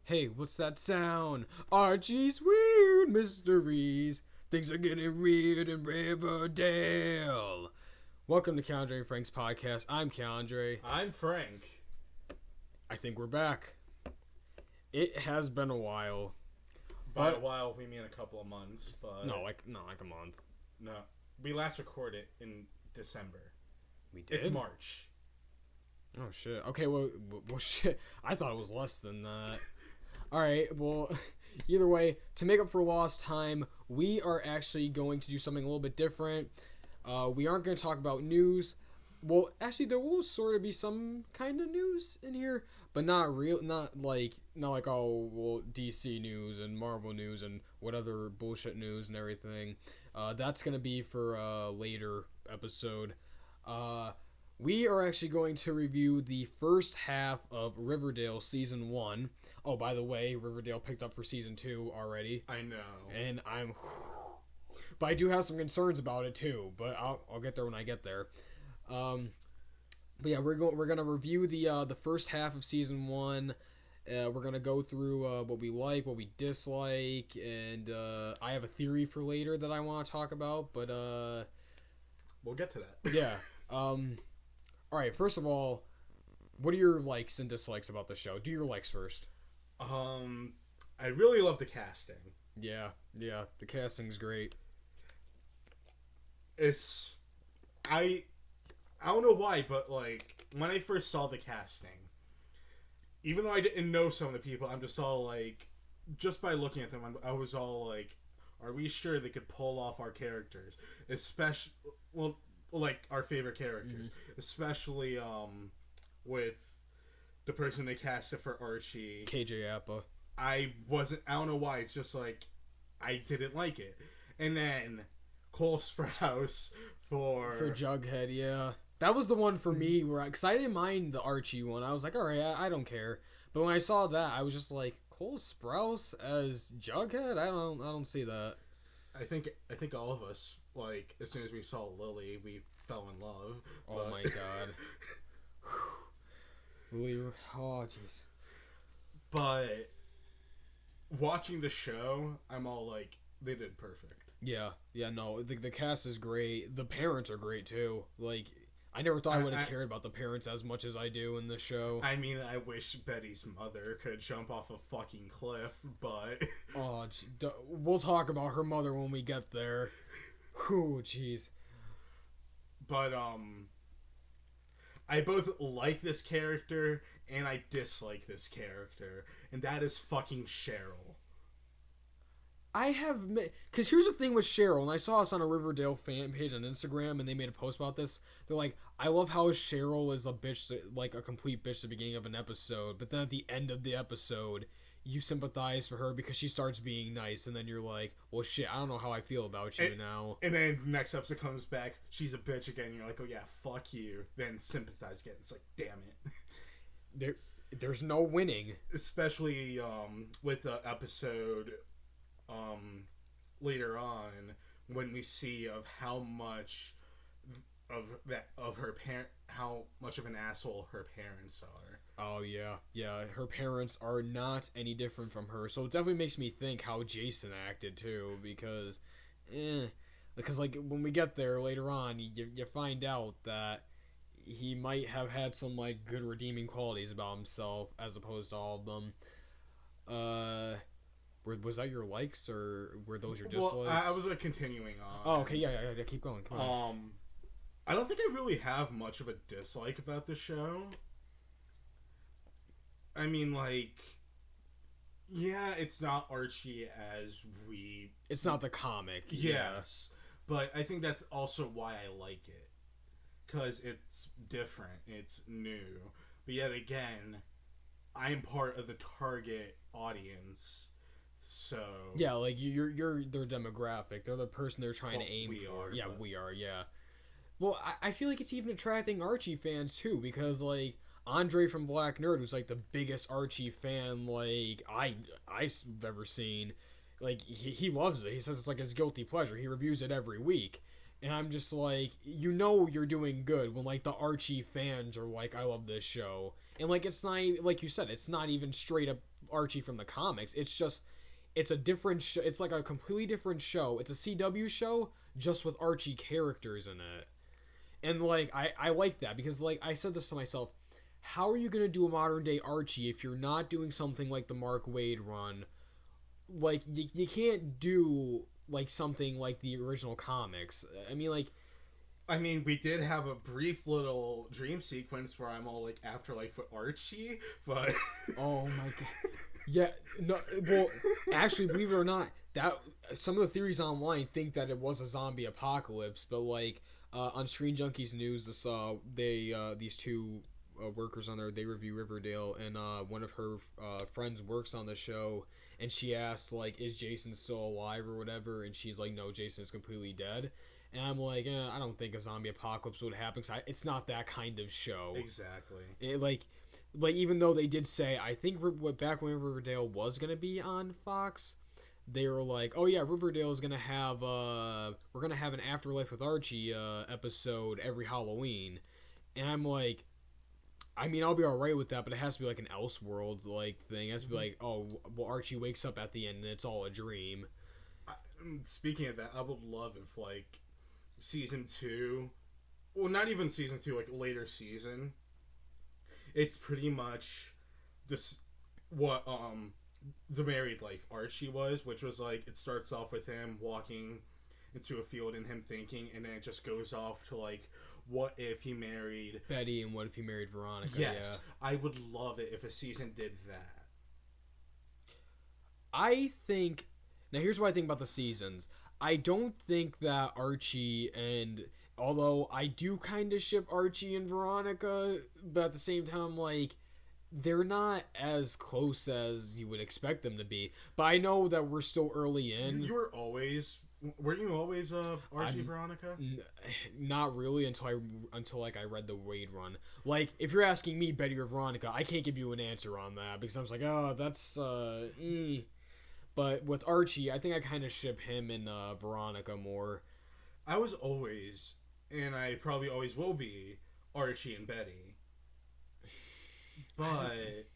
Hey, what's that sound? Archie's Weird Mysteries. Things are getting weird in Riverdale. Welcome to Keondre and Frank's podcast. I'm Keondre. I'm Frank. I think we're back. It has been a while. By a while, we mean a couple of months, but No, like a month. no, we last recorded in December. We did? It's March. Oh, shit. Okay, well, shit. I thought it was less than that. Alright, well, either way, to make up for lost time, we are actually going to do something a little bit different. We aren't going to talk about news. Well, actually, there will sort of be some kind of news in here, but not real, not like oh, well, DC news and Marvel news and what other bullshit news and everything. That's gonna be for a later episode. We are actually going to review the first half of Riverdale season 1. Oh, by the way, Riverdale picked up for season 2 already. I know. And but I do have some concerns about it too. But I'll get there when I get there. But yeah, we're gonna review the first half of season 1. We're gonna go through what we like, what we dislike, and I have a theory for later that I want to talk about. But we'll get to that. Yeah. All right. First of all, what are your likes and dislikes about the show? Do your likes first. I really love the casting. Yeah. The casting's great. I don't know why, but like when I first saw the casting, even though I didn't know some of the people, I'm just all like, just by looking at them, I was all like, are we sure they could pull off our characters, especially like our favorite characters, especially with the person they casted for Archie, KJ Appa. I don't know why, it's just like I didn't like it. And then Cole Sprouse for Jughead, yeah. That was the one for me where because I didn't mind the Archie one. I was like, all right, I don't care. But when I saw that, I was just like, Cole Sprouse as Jughead? I don't see that. I think all of us, like, as soon as we saw Lily, we fell in love. Oh my god. Lily, oh jeez. But watching the show, I'm all like, they did perfect. Yeah, no, the cast is great. The parents are great too. Like, I never thought I would have cared about the parents as much as I do in the show. I mean, I wish Betty's mother could jump off a fucking cliff, but oh, we'll talk about her mother when we get there. Whew, jeez. But I both like this character and I dislike this character, and that is fucking Cheryl. Because here's the thing with Cheryl, and I saw this on a Riverdale fan page on Instagram, and they made a post about this. They're like, I love how Cheryl is a bitch, like a complete bitch at the beginning of an episode, but then at the end of the episode, you sympathize for her because she starts being nice, and then you're like, well, shit, I don't know how I feel about you now. And then next episode comes back, she's a bitch again, and you're like, oh yeah, fuck you. Then sympathize again. It's like, damn it. There's no winning. Especially with the episode later on when we see of how much how much of an asshole her parents are. Oh yeah, her parents are not any different from her, so it definitely makes me think how Jason acted too, because like when we get there later on, you find out that he might have had some like good redeeming qualities about himself as opposed to all of them. Was that your likes or were those your dislikes? Well, I was continuing on. Oh, okay, yeah. Keep going. Come on. I don't think I really have much of a dislike about the show. I mean, like, yeah, it's not Archie as we. It's not the comic. Yes, but I think that's also why I like it, because it's different, it's new, but yet again, I'm part of the target audience. So yeah, like you're their demographic. They're the person they're trying to aim for. Yeah, but... we are. Yeah. Well, I feel like it's even attracting Archie fans too, because like Andre from Black Nerd was like the biggest Archie fan like I've ever seen. Like he loves it. He says it's like his guilty pleasure. He reviews it every week. And I'm just like, you're doing good when like the Archie fans are like, I love this show. And like it's not, like you said, it's not even straight up Archie from the comics. It's just it's a different show. It's like a completely different show. It's a CW show just with Archie characters in it. And like I like that because like I said this to myself, how are you going to do a modern day Archie if you're not doing something like the Mark Waid run? Like you can't do like something like the original comics. I mean like we did have a brief little dream sequence where I'm all like Afterlife with Archie, but oh my god. Yeah, no well actually believe it or not, that some of the theories online think that it was a zombie apocalypse, but like on Screen Junkies News, this these two workers on there, they review Riverdale, and one of her friends works on the show, and she asked like, "Is Jason still alive or whatever?" And she's like, "No, Jason is completely dead." And I'm like, I don't think a zombie apocalypse would happen. Cause it's not that kind of show. Exactly. Like even though they did say, I think back when Riverdale was gonna be on Fox, they were like, oh yeah, Riverdale is gonna have we're gonna have an Afterlife with Archie episode every Halloween, and I'm like, I mean, I'll be alright with that, but it has to be like an Elseworlds like thing. It has to be like, oh, well, Archie wakes up at the end and it's all a dream. Speaking of that, I would love if like season 2, well, not even season 2, like later season, it's pretty much this what the married life Archie was, which was like it starts off with him walking into a field and him thinking, and then it just goes off to like what if he married Betty and what if he married Veronica. Yes, yeah. I would love it if a season did that. I think now here's what I think about the seasons. I don't think that Archie and although I do kind of ship Archie and Veronica, but at the same time like they're not as close as you would expect them to be. But I know that we're still early in. You were you always Archie Veronica? Not really until like I read the Wade run. Like if you're asking me Betty or Veronica, I can't give you an answer on that because I was like, oh, that's But with Archie, I think I kind of ship him and Veronica more. I was always, and I probably always will be, Archie and Betty. But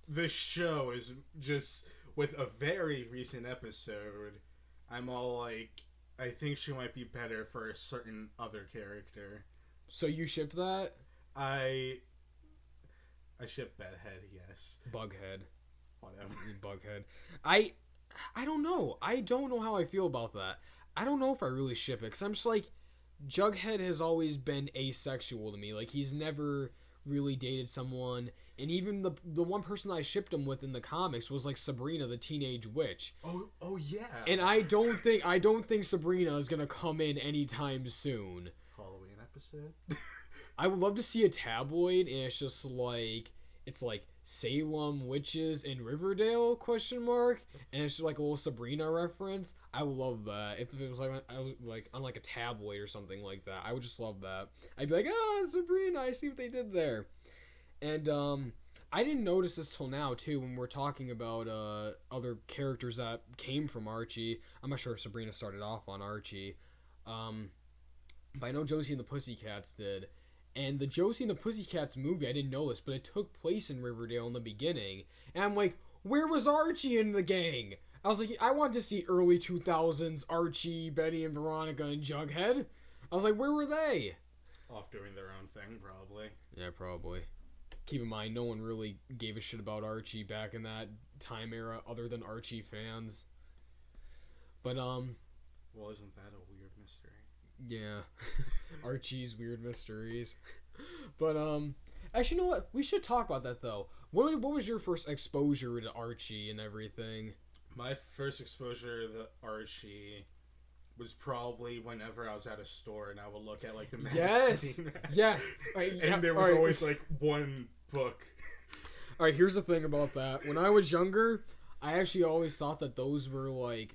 the show is just, with a very recent episode, I'm all like, I think she might be better for a certain other character. So you ship that? I ship Bedhead, yes. Bughead. Whatever. Bughead. I don't know. I don't know how I feel about that. I don't know if I really ship it, because I'm just like, Jughead has always been asexual to me. Like, he's never really dated someone, and even the one person I shipped him with in the comics was like Sabrina the Teenage Witch. Oh yeah. And I don't think Sabrina is gonna come in anytime soon. Halloween episode. I would love to see a tabloid, and it's just like Salem witches in Riverdale ? And it's just like a little Sabrina reference. I would love that if it was like on like a tabloid or something like that. I would just love that. I'd be like, Sabrina, I see what they did there. And I didn't notice this till now too when we're talking about other characters that came from Archie. I'm not sure if Sabrina started off on Archie, but I know Josie and the Pussycats did. And the Josie and the Pussycats movie, I didn't know this, but it took place in Riverdale in the beginning. And I'm like, where was Archie and the gang? I was like, I wanted to see early 2000s Archie, Betty, and Veronica, and Jughead. I was like, where were they? Off doing their own thing, probably. Yeah, probably. Keep in mind, no one really gave a shit about Archie back in that time era other than Archie fans. But, well, isn't that a weird mystery? Yeah. Archie's weird mysteries. But, actually, you know what? We should talk about that, though. What was your first exposure to Archie and everything? My first exposure to Archie was probably whenever I was at a store and I would look at, like, the magazine. Yes! Right, and there was always, like, one book. Alright, here's the thing about that. When I was younger, I actually always thought that those were, like,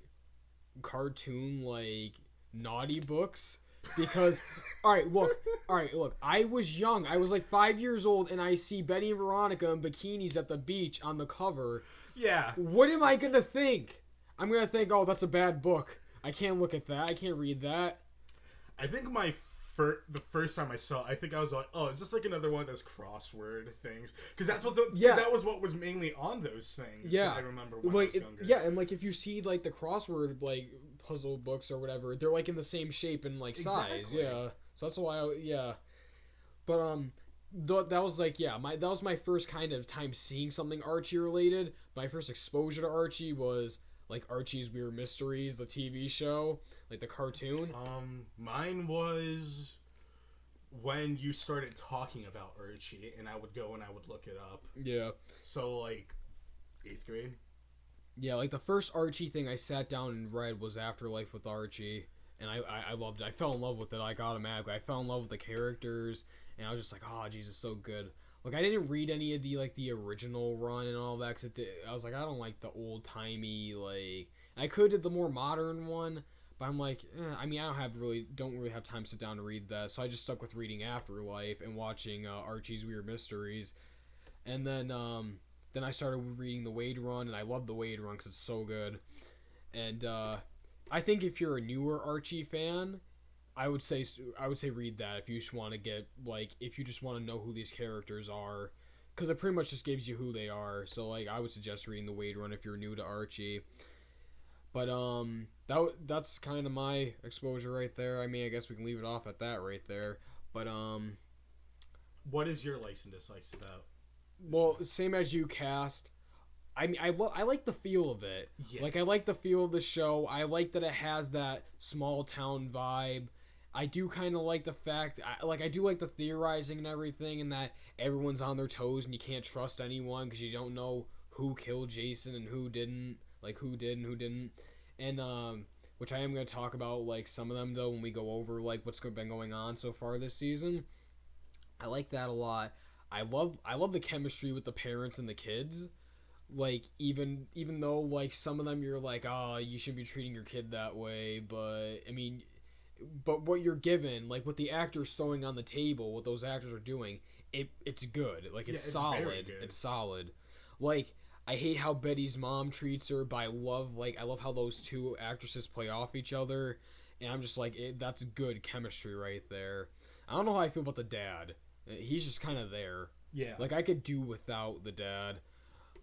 cartoon, like, naughty books. Because, alright, look, I was young. I was, like, 5 years old, and I see Betty and Veronica in bikinis at the beach on the cover. Yeah. What am I gonna think? I'm gonna think, oh, that's a bad book. I can't look at that. I can't read that. I think my the first time I saw it, I think I was like, oh, is this like another one of those crossword things? Because that's what that was what was mainly on those things. Yeah, I remember when I like was younger. yeah, and like if you see like the crossword like puzzle books or whatever, they're like in the same shape and like size. Exactly. Yeah, so that's why yeah. But that was like that was my first kind of time seeing something Archie related. My first exposure to Archie was like Archie's Weird Mysteries, the TV show, like the cartoon. Mine was when you started talking about Archie, and I would go and I would look it up. Yeah. So like 8th grade. Yeah, like the first Archie thing I sat down and read was Afterlife with Archie, and I loved it. I fell in love with it like automatically. I fell in love with the characters, and I was just like, oh, Jesus, so good. Like I didn't read any of the original run and all that, cause I was like, I don't like the old timey like. I could did the more modern one, but I'm like, I mean, I don't really have time to sit down to read that, so I just stuck with reading Afterlife and watching Archie's Weird Mysteries, and then I started reading the Wade run, and I love the Wade run because it's so good. And I think if you're a newer Archie fan, I would say read that if you just want to get like if you just want to know who these characters are, because it pretty much just gives you who they are. So like I would suggest reading the Wade run if you're new to Archie. But that's kind of my exposure right there. I mean, I guess we can leave it off at that right there. But what is your likes and dislikes about? Well, same as you, Cast. I mean, I like the feel of it. Yes. Like, I like the feel of the show. I like that it has that small town vibe. I do kind of like the fact, I do like the theorizing and everything, and that everyone's on their toes and you can't trust anyone because you don't know who killed Jason and who didn't. Like, who did and who didn't. And, which I am going to talk about, like, some of them, though, when we go over, like, what's been going on so far this season. I like that a lot. I love the chemistry with the parents and the kids. Like even though like some of them you're like, oh, you shouldn't be treating your kid that way, but I mean, but what you're given, like what the actors throwing on the table, what those actors are doing, it's good. Like it's solid. It's solid. Like I hate how Betty's mom treats her, but I love how those two actresses play off each other, and I'm just like that's good chemistry right there. I don't know how I feel about the dad. He's just kind of there. Yeah. Like I could do without the dad.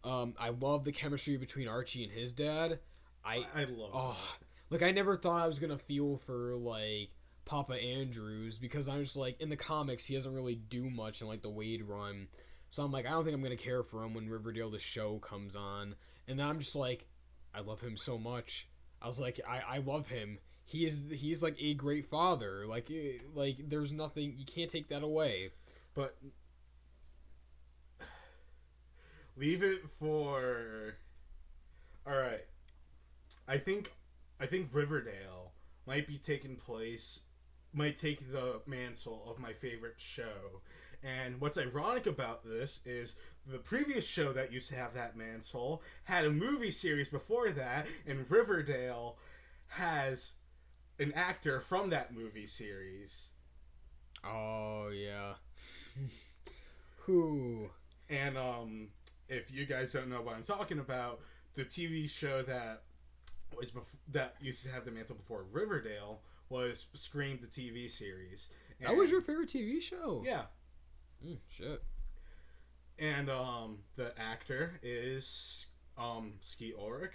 I love the chemistry between Archie and his dad. I love. Oh, like I never thought I was gonna feel for like Papa Andrews because I'm just like in the comics he doesn't really do much in like the Wade run. So I'm like I don't think I'm gonna care for him when Riverdale the show comes on. And then I'm just like I love him so much. I was like I love him. He's like a great father. Like there's nothing you can't take that away. But leave it for. All right, I think Riverdale might take the mantle of my favorite show. And what's ironic about this is the previous show that used to have that mantle had a movie series before that, and Riverdale has an actor from that movie series. Oh yeah. Who? And if you guys don't know what I'm talking about, the TV show that that used to have the mantle before Riverdale was Scream, the TV series. And that was your favorite TV show? Yeah. Shit. And the actor is Skeet Ulrich,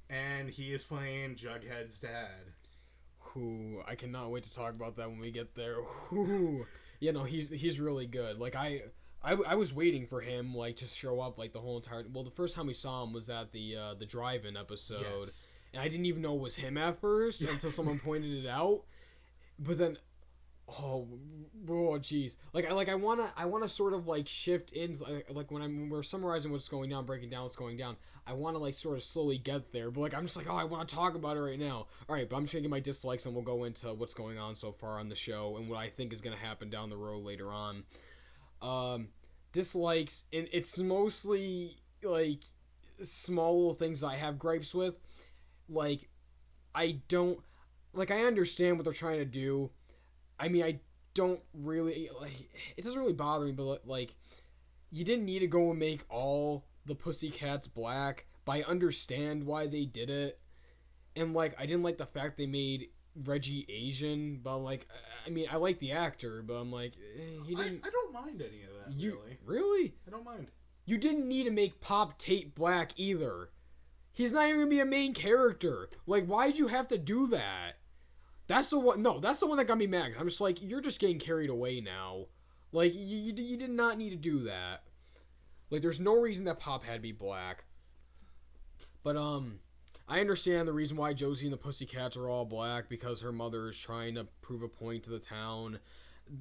and he is playing Jughead's dad. Who I cannot wait to talk about that when we get there. Who? Yeah, no, he's really good. Like I was waiting for him like to show up like the whole entire. Well, the first time we saw him was at the drive-in episode, yes. And I didn't even know it was him at first until someone pointed it out. But then, oh jeez, like I wanna sort of like shift in like when we're summarizing what's going down, breaking down what's going down. I want to like sort of slowly get there, but like I'm just like I want to talk about it right now. All right, but I'm just gonna get my dislikes and we'll go into what's going on so far on the show and what I think is gonna happen down the road later on. Dislikes, and it's mostly like small little things I have gripes with. Like I understand what they're trying to do. I mean, I don't really like. It doesn't really bother me, but like, you didn't need to go and make all the Pussycats black. But I understand why they did it, and like, I didn't like the fact they made Reggie Asian, but I'm like, I mean, I like the actor, but I'm like, he didn't. I don't mind any of that, You really. really? I don't mind. You didn't need to make Pop Tate black either. He's not even gonna be a main character. Like, why'd you have to do that? That's the one. No, that's the one that got me mad. I'm just like, you're just getting carried away now. Like, you did not need to do that. Like, there's no reason that Pop had to be black. But I understand the reason why Josie and the Pussycats are all black, because her mother is trying to prove a point to the town.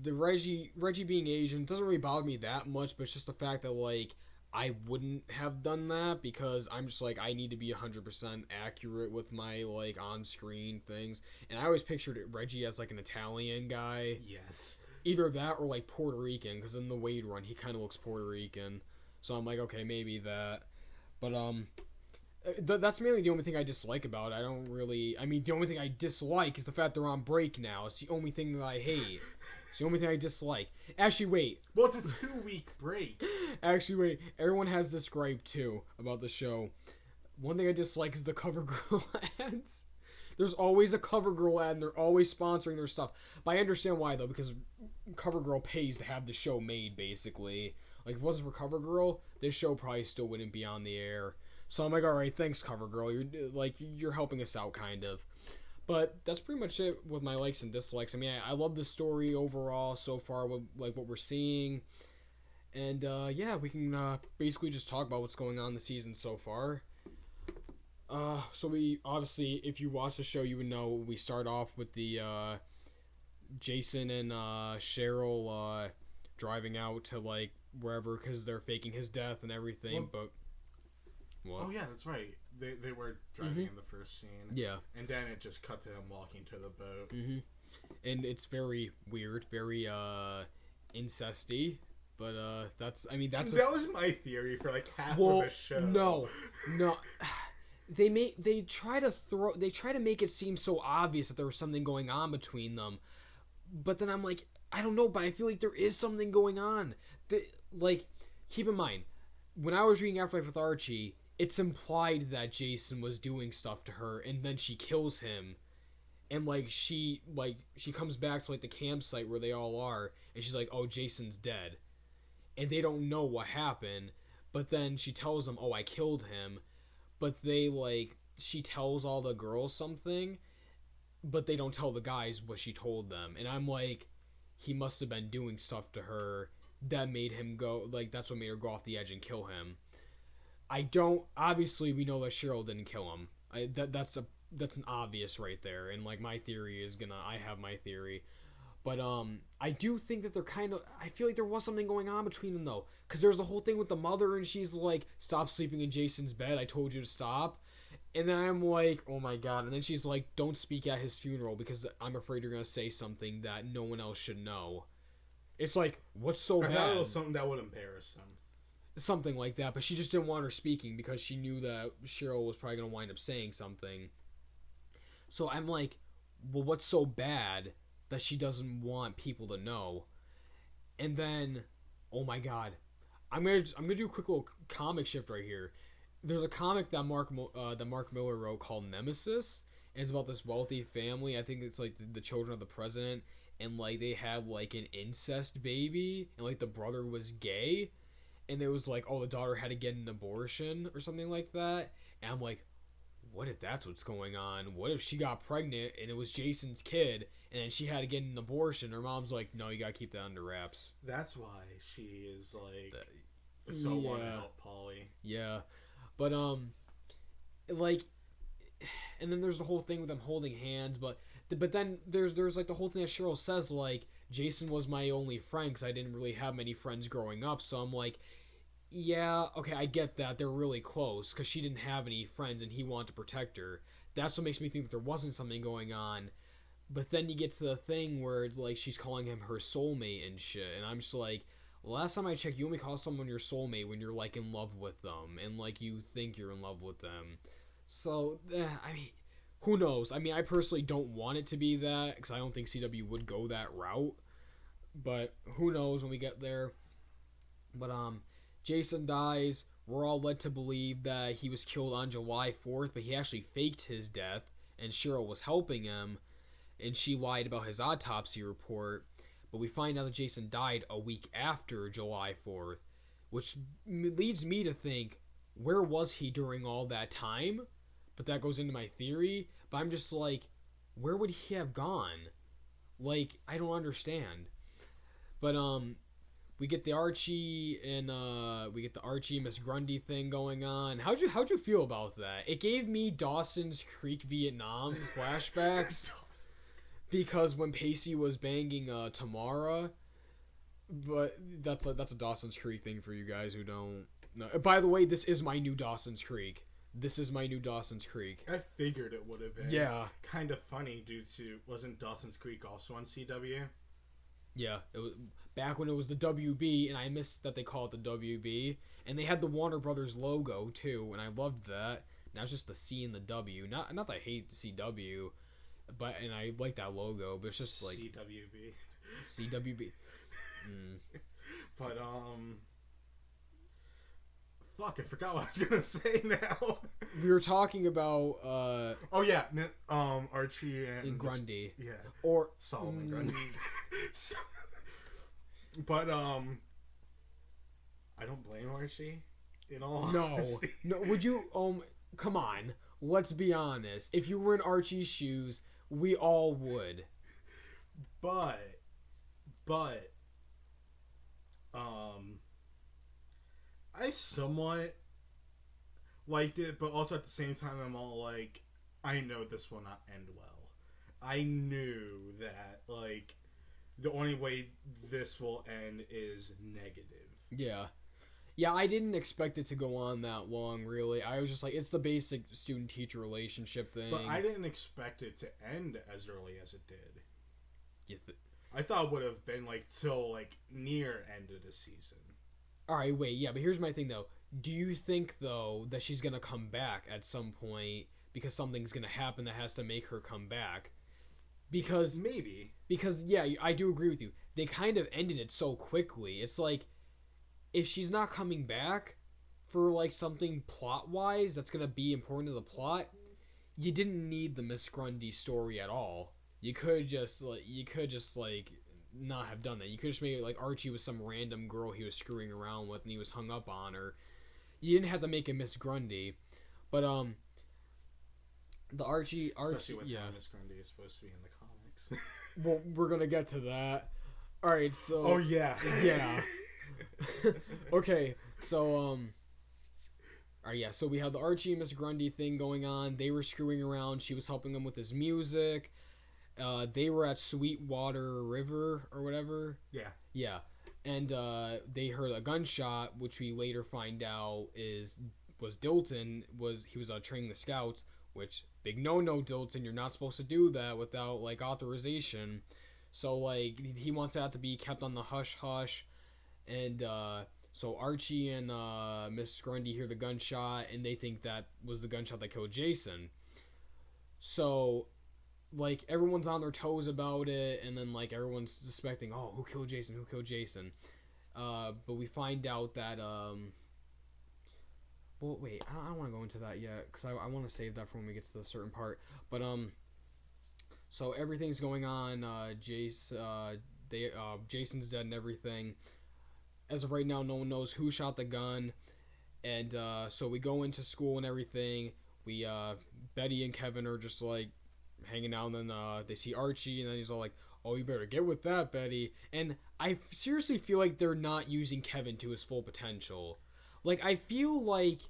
The Reggie being Asian doesn't really bother me that much, but it's just the fact that, like, I wouldn't have done that, because I'm just like, I need to be 100% accurate with my, like, on-screen things. And I always pictured Reggie as, like, an Italian guy. Yes. Either that or, like, Puerto Rican, because in the Wade run he kind of looks Puerto Rican. So I'm like, okay, maybe that. But that's mainly the only thing I dislike about it. I don't really. I mean, the only thing I dislike is the fact they're on break now. It's the only thing that I hate. It's the only thing I dislike. Actually, wait. Well, it's a 2-week break. Actually, wait. Everyone has this gripe too about the show. One thing I dislike is the CoverGirl ads. There's always a CoverGirl ad, and they're always sponsoring their stuff. But I understand why, though, because CoverGirl pays to have the show made, basically. Like, if it wasn't for CoverGirl, this show probably still wouldn't be on the air. So I'm like, all right, thanks, CoverGirl. You're helping us out, kind of. But that's pretty much it with my likes and dislikes. I mean, I love the story overall so far, with like what we're seeing, and yeah, we can basically just talk about what's going on in the season so far. So we obviously, if you watch the show, you would know we start off with the Jason and Cheryl driving out to like wherever because they're faking his death and everything. But what? Oh yeah, that's right. They were driving in the first scene. Yeah. And then it just cut to him walking to the boat. And it's very weird, very incesty. But that's that was my theory for like half of the show. No. They try to make it seem so obvious that there was something going on between them. But then I'm like, I don't know, but I feel like there is something going on. Like, keep in mind, when I was reading Afterlife with Archie, it's implied that Jason was doing stuff to her, and then she kills him, and she comes back to like the campsite where they all are, and she's like, oh, Jason's dead, and they don't know what happened, but then she tells them, oh, I killed him, but she tells all the girls something, but they don't tell the guys what she told them, and I'm like, he must have been doing stuff to her that made him go, like, that's what made her go off the edge and kill him. Obviously we know that Cheryl didn't kill him. That's an obvious right there, and like my theory is I have my theory. But I do think that I feel like there was something going on between them though, because there's the whole thing with the mother, and she's like, stop sleeping in Jason's bed, I told you to stop. And then I'm like, oh my god. And then she's like, don't speak at his funeral because I'm afraid you're gonna say something that no one else should know. It's like, what's so bad? I thought it was something that would embarrass him. Something like that, but she just didn't want her speaking because she knew that Cheryl was probably going to wind up saying something. So I'm like, well, what's so bad that she doesn't want people to know? And then, oh my god, I'm gonna do a quick little comic shift right here. There's a comic that Mark Miller wrote called Nemesis, and it's about this wealthy family. I think it's like the children of the president, and like they had like an incest baby, and like the brother was gay. And it was like, oh, the daughter had to get an abortion or something like that. And I'm like, what if that's what's going on? What if she got pregnant and it was Jason's kid and then she had to get an abortion? Her mom's like, no, you gotta keep that under wraps. That's why she is like so wanting to help Polly. Yeah. But like, and then there's the whole thing with them holding hands, but then there's like the whole thing that Cheryl says, like, Jason was my only friend because I didn't really have many friends growing up. So I'm like, yeah, okay, I get that. They're really close because she didn't have any friends and he wanted to protect her. That's what makes me think that there wasn't something going on. But then you get to the thing where like she's calling him her soulmate and shit. And I'm just like, last time I checked, you only call someone your soulmate when you're like in love with them and like you think you're in love with them. So, I mean, who knows? I mean, I personally don't want it to be that because I don't think CW would go that route. But who knows when we get there. But Jason dies. We're all led to believe that he was killed on July 4th, but he actually faked his death, and Cheryl was helping him. and she lied about his autopsy report. But we find out that Jason died a week after July 4th, which leads me to think, where was he during all that time? But that goes into my theory. But I'm just like, where would he have gone? Like, I don't understand. But we get the Archie and Miss Grundy thing going on. How'd you feel about that? It gave me Dawson's Creek Vietnam flashbacks because when Pacey was banging Tamara, but that's a Dawson's Creek thing for you guys who don't know. By the way, this is my new Dawson's Creek. This is my new Dawson's Creek. I figured it would have been. Yeah. Kind of funny due to, wasn't Dawson's Creek also on CW? Yeah, it was back when it was the WB, and I missed that they call it the WB. And they had the Warner Brothers logo too, and I loved that. Now it's just the C and the W. Not that I hate CW, but and I like that logo, but it's just like CWB. CWB. But fuck, I forgot what I was gonna say now. We were talking about oh yeah, Archie and Grundy. Yeah. Or Solomon Grundy. But I don't blame Archie. In all honesty. No. Would you come on? Let's be honest. If you were in Archie's shoes, we all would. But I somewhat liked it, but also at the same time I'm all like, I know this will not end well. I knew that like the only way this will end is negative. Yeah. Yeah, I didn't expect it to go on that long, really. I was just like, it's the basic student-teacher relationship thing. But I didn't expect it to end as early as it did. Yeah, I thought it would have been like till like near end of the season. Alright, wait, yeah, but here's my thing, though. Do you think, though, that she's gonna come back at some point because something's gonna happen that has to make her come back? Because... Maybe. Because, yeah, I do agree with you. They kind of ended it so quickly. It's like, if she's not coming back for, like, something plot-wise that's gonna be important to the plot, you didn't need the Miss Grundy story at all. You could just, not have done that. You could just make it like Archie was some random girl he was screwing around with and he was hung up on her. You didn't have to make it Miss Grundy. But the Archie Especially with yeah. how Miss Grundy is supposed to be in the comics. Well, we're gonna get to that. Alright, so Oh yeah. Yeah. Okay, so alright, yeah, so we had the Archie and Miss Grundy thing going on. They were screwing around, she was helping him with his music. They were at Sweetwater River or whatever. Yeah. Yeah. And they heard a gunshot, which we later find out was Dilton. He was training the scouts, which big no Dilton. You're not supposed to do that without like authorization. So like he wants that to be kept on the hush hush. And so Archie and Miss Grundy hear the gunshot, and they think that was the gunshot that killed Jason. So like everyone's on their toes about it, and then like everyone's suspecting, oh, who killed Jason? But we find out that well, wait, I don't want to go into that yet because I want to save that for when we get to the certain part. But so everything's going on. Jason's dead and everything. As of right now, no one knows who shot the gun, and so we go into school and everything. We Betty and Kevin are just like hanging out, and then they see Archie, and then he's all like, oh, you better get with that, Betty. And I seriously feel like they're not using Kevin to his full potential. Like, I feel like,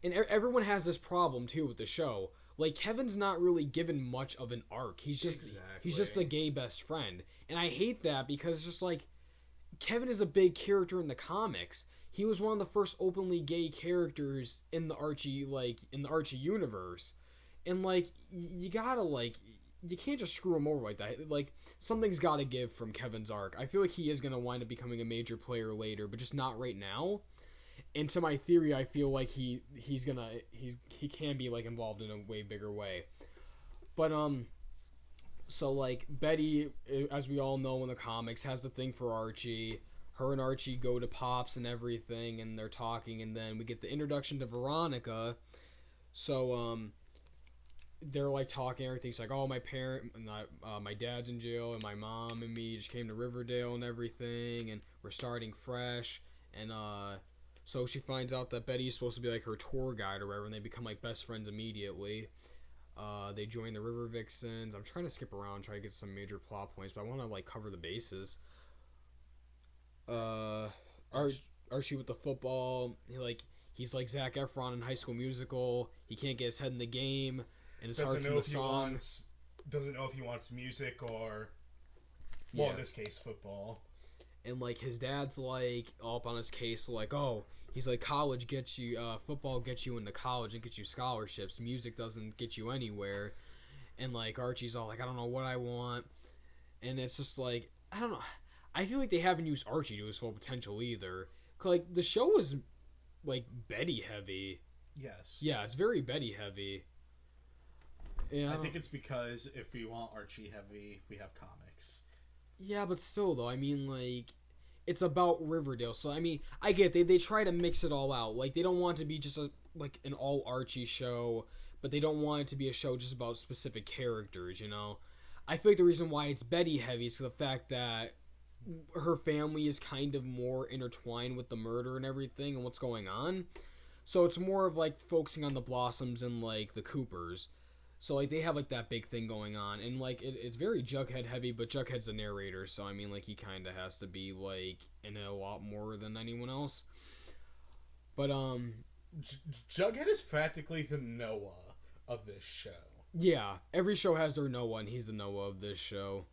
and everyone has this problem too with the show, like Kevin's not really given much of an arc. He's just the gay best friend, and I hate that because it's just like Kevin is a big character in the comics. He was one of the first openly gay characters in the Archie universe. And, like, you gotta, like, you can't just screw him over like that. Like, something's gotta give from Kevin's arc. I feel like he is gonna wind up becoming a major player later, but just not right now. And to my theory, I feel like he can be, like, involved in a way bigger way. But, so, like, Betty, as we all know in the comics, has the thing for Archie. Her and Archie go to Pops and everything, and they're talking, and then we get the introduction to Veronica. So, they're like talking everything. It's like, oh, my dad's in jail, and my mom and me just came to Riverdale and everything, and we're starting fresh. And so she finds out that Betty's supposed to be like her tour guide or whatever, and they become like best friends immediately. They join the River Vixens. I'm trying to skip around, try to get some major plot points, but I want to like cover the bases. Uh, Ar- Archie with the football. He's like Zac Efron in High School Musical. He can't get his head in the game, and his Doesn't heart's know in the if he song. wants. Doesn't know if he wants music or, well, Yeah, in this case, football. and like his dad's like all up on his case, like, oh, he's like, college gets you, football gets you into college and gets you scholarships. Music doesn't get you anywhere. And like Archie's all like, I don't know what I want, and it's just like, I don't know. I feel like they haven't used Archie to his full potential either. 'Cause, like the show is like Betty heavy. Yes. Yeah, it's very Betty heavy. Yeah, I think it's because if we want Archie heavy, we have comics. yeah, but still though, I mean like it's about Riverdale, so I mean I get they try to mix it all out. Like they don't want it to be just a like an all Archie show, but they don't want it to be a show just about specific characters. You know, I feel like the reason why it's Betty heavy is the fact that her family is kind of more intertwined with the murder and everything and what's going on. So it's more of like focusing on the Blossoms and like the Coopers. So like they have like that big thing going on, and like it's very Jughead heavy, but Jughead's the narrator, so I mean like he kind of has to be like in it a lot more than anyone else. But J- Jughead is practically the Noah of this show. yeah, every show has their Noah, and he's the Noah of this show,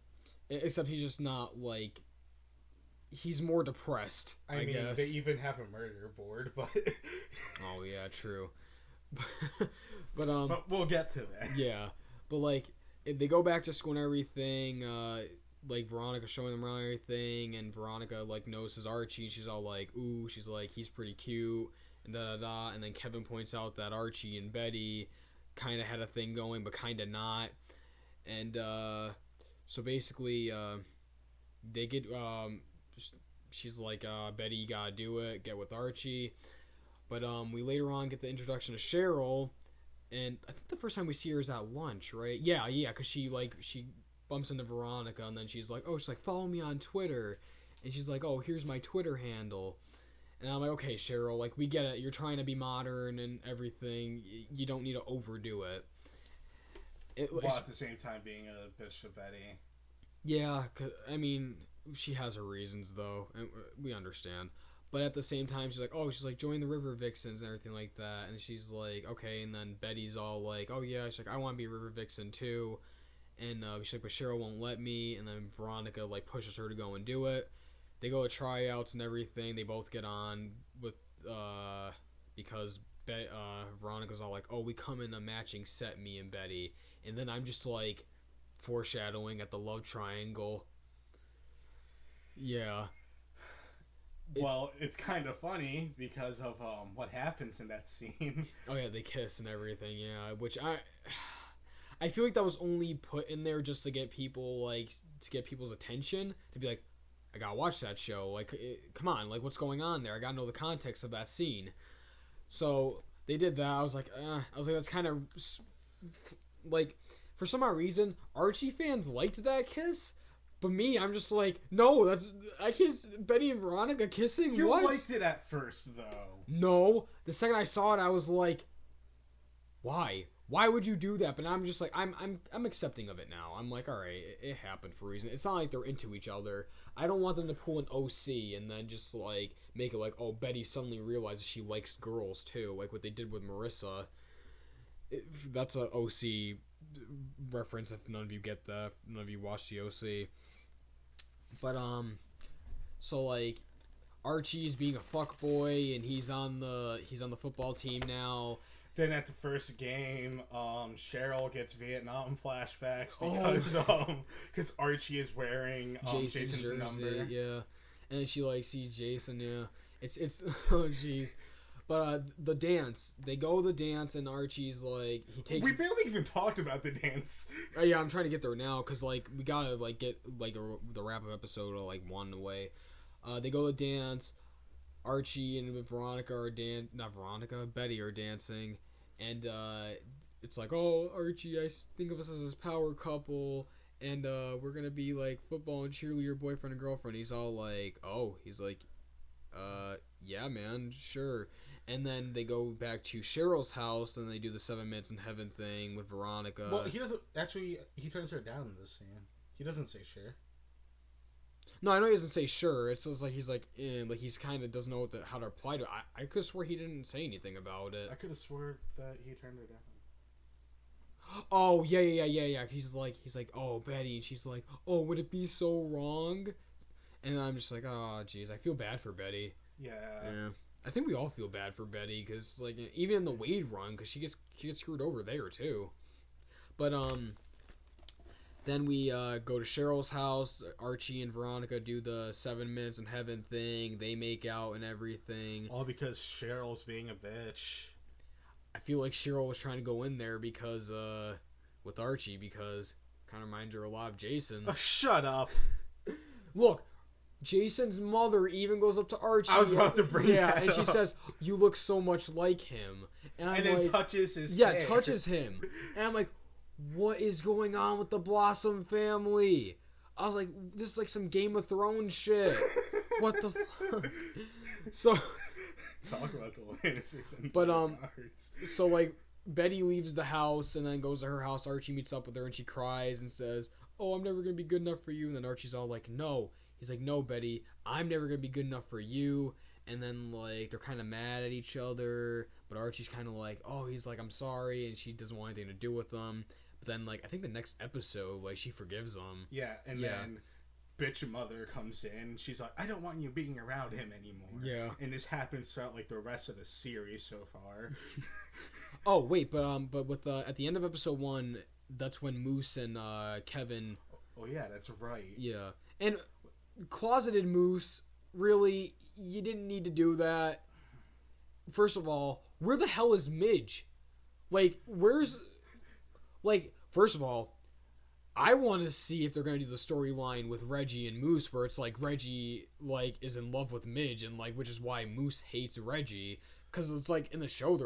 except he's just not like he's more depressed. I mean, guess. they even have a murder board, but Oh yeah, true. but we'll get to that. Yeah, but like if they go back to school and everything, like Veronica showing them around and everything, and Veronica like notices Archie, and she's all like, "Ooh," she's like, "He's pretty cute," and da da da. And then Kevin points out that Archie and Betty kind of had a thing going, but kind of not. And so basically, they get she's like, "Betty, you gotta do it. Get with Archie." But we later on get the introduction to Cheryl, and I think the first time we see her is at lunch, right? Yeah, because she bumps into Veronica, and then she's like, oh, she's like, follow me on Twitter, and she's like, oh, here's my Twitter handle, and I'm like, okay, Cheryl, like we get it, you're trying to be modern and everything, you don't need to overdo it. While at the same time being a bitch to Betty. Yeah, I mean, she has her reasons though, and we understand. But at the same time, she's like, join the River Vixens and everything like that. And she's like, okay. And then Betty's all like, oh yeah, she's like, I want to be a River Vixen too. And she's like, but Cheryl won't let me. And then Veronica like pushes her to go and do it. They go to tryouts and everything. They both get on with because Veronica's all like, oh, we come in a matching set, me and Betty. And then I'm just like foreshadowing at the love triangle. Yeah. It's kind of funny because of what happens in that scene. Oh yeah, they kiss and everything. Yeah, which I feel like that was only put in there just to get people to get people's attention, to be like, I gotta watch that show. Like, come on, like what's going on there? I gotta know the context of that scene. So they did that. I was like, that's kind of like, for some odd reason, Archie fans liked that kiss. But me, I'm just like, no, I kiss Betty and Veronica kissing. You what? liked it at first, though. No, the second I saw it, I was like, why? Why would you do that? But I'm just like, I'm accepting of it now. I'm like, all right, it happened for a reason. It's not like they're into each other. I don't want them to pull an OC and then just like make it like, oh, Betty suddenly realizes she likes girls too, like what they did with Marissa. That's a OC reference. If none of you get that, none of you watch the OC. But so like Archie's being a fuckboy and he's on the football team now. Then at the first game, Cheryl gets Vietnam flashbacks because Archie is wearing Jason's jersey, number. Yeah, and she like sees Jason. Yeah, it's oh jeez. But the dance, they go to the dance, and Archie's like, he takes. We barely even talked about the dance. Yeah, I'm trying to get there now because like we gotta like get like the wrap up episode of like one away. They go to dance. Archie and Veronica are Betty are dancing, and it's like, oh, Archie, think of us as this power couple, and we're gonna be like football and cheerleader boyfriend and girlfriend. He's all like, oh, he's like, yeah, man, sure. And then they go back to Cheryl's house, and they do the 7 minutes in heaven thing with Veronica. Well, he doesn't actually. He turns her down in this scene. He doesn't say sure. No, I know he doesn't say sure. It's just like he's like, like he's kind of doesn't know how to apply to it. I could swear he didn't say anything about it. I could have swore that he turned her down. Oh yeah. He's like, oh Betty, and she's like, oh, would it be so wrong? And I'm just like, oh jeez, I feel bad for Betty. Yeah. I think we all feel bad for Betty because like even in the Wade run, because she gets screwed over there too. But then we go to Cheryl's house. Archie and Veronica do the 7 minutes in heaven thing. They make out and everything. All because Cheryl's being a bitch. I feel like Cheryl was trying to go in there because with Archie because kind of reminds her a lot of Jason. Shut up. Look, Jason's mother even goes up to Archie. I was about to bring that and she up. says, "You look so much like him." And I'm then like, touches his yeah, hair. touches him. And I'm like, what is going on with the Blossom family? I was like, this is like some Game of Thrones shit. What the fuck? So talk about the Lannisters and But, Bernards. so like Betty leaves the house and then goes to her house. Archie meets up with her and she cries and says, "Oh, I'm never gonna be good enough for you." And then Archie's all like, "No." He's like, "No, Betty, I'm never gonna be good enough for you." And then like they're kind of mad at each other, but Archie's kind of like, "Oh," he's like, "I'm sorry," and she doesn't want anything to do with them. But then like I think the next episode, like she forgives him. Yeah, and then bitch mother comes in. She's like, "I don't want you being around him anymore." Yeah. And this happens throughout like the rest of the series so far. Oh wait, but with at the end of episode 1, that's when Moose and Kevin. Oh yeah, that's right. Yeah, and closeted Moose. Really, you didn't need to do that. First of all, where the hell is Midge? Like, where's... Like, first of all, I want to see if they're going to do the storyline with Reggie and Moose where it's like Reggie, like, is in love with Midge and, like, which is why Moose hates Reggie. Because it's like, in the show,